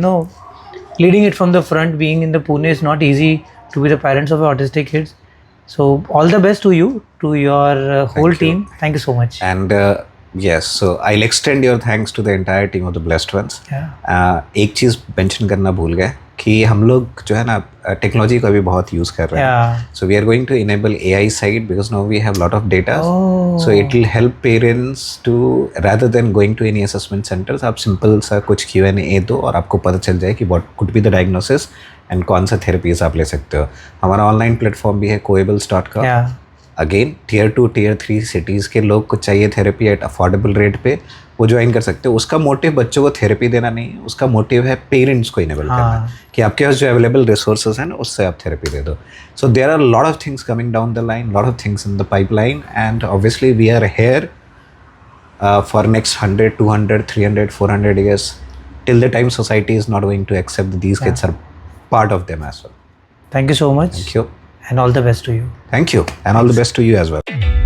leading it from the front. Being in the Pune is not easy to be the parents of autistic kids. So all the best to you, to your whole team. Thank you so much. And yes, so I'll extend your thanks to the entire team of the Blessed Ones. एक चीज़ mention करना भूल गए कि हम लोग जो है ना टेक्नोलॉजी का भी बहुत यूज़ कर रहे हैं। So we are going to enable AI side because now we have lot of data, so it will help parents to rather than going to any assessment centres, आप सिंपल सा कुछ Q&A दो और आपको पता चल जाए कि what could be the diagnosis and कौन सा थेरेपीज आप ले सकते हो। हमारा ऑनलाइन प्लेटफॉर्म भी है coables.com। Again Tier 2 Tier 3 cities के लोग को चाहिए थेरेपी एट अफोर्डेबल रेट पे, वो ज्वाइन कर सकते हो। उसका मोटिव बच्चों को थेरेपी देना नहीं है, उसका मोटिव है पेरेंट्स को इनेबल करना, कि आपके पास जो अवेलेबल रिसोर्सेज हैं ना उससे आप थेरेपी दे दो। So there are lot of things coming down the line, lot of things in the pipeline, and obviously we are here for next 100, 200, 300, 400 years till the time society is not going to accept that these kids are part of them as well. Thank you so much. Thank you. And all the best to you. Thank you. And all the best to you as well.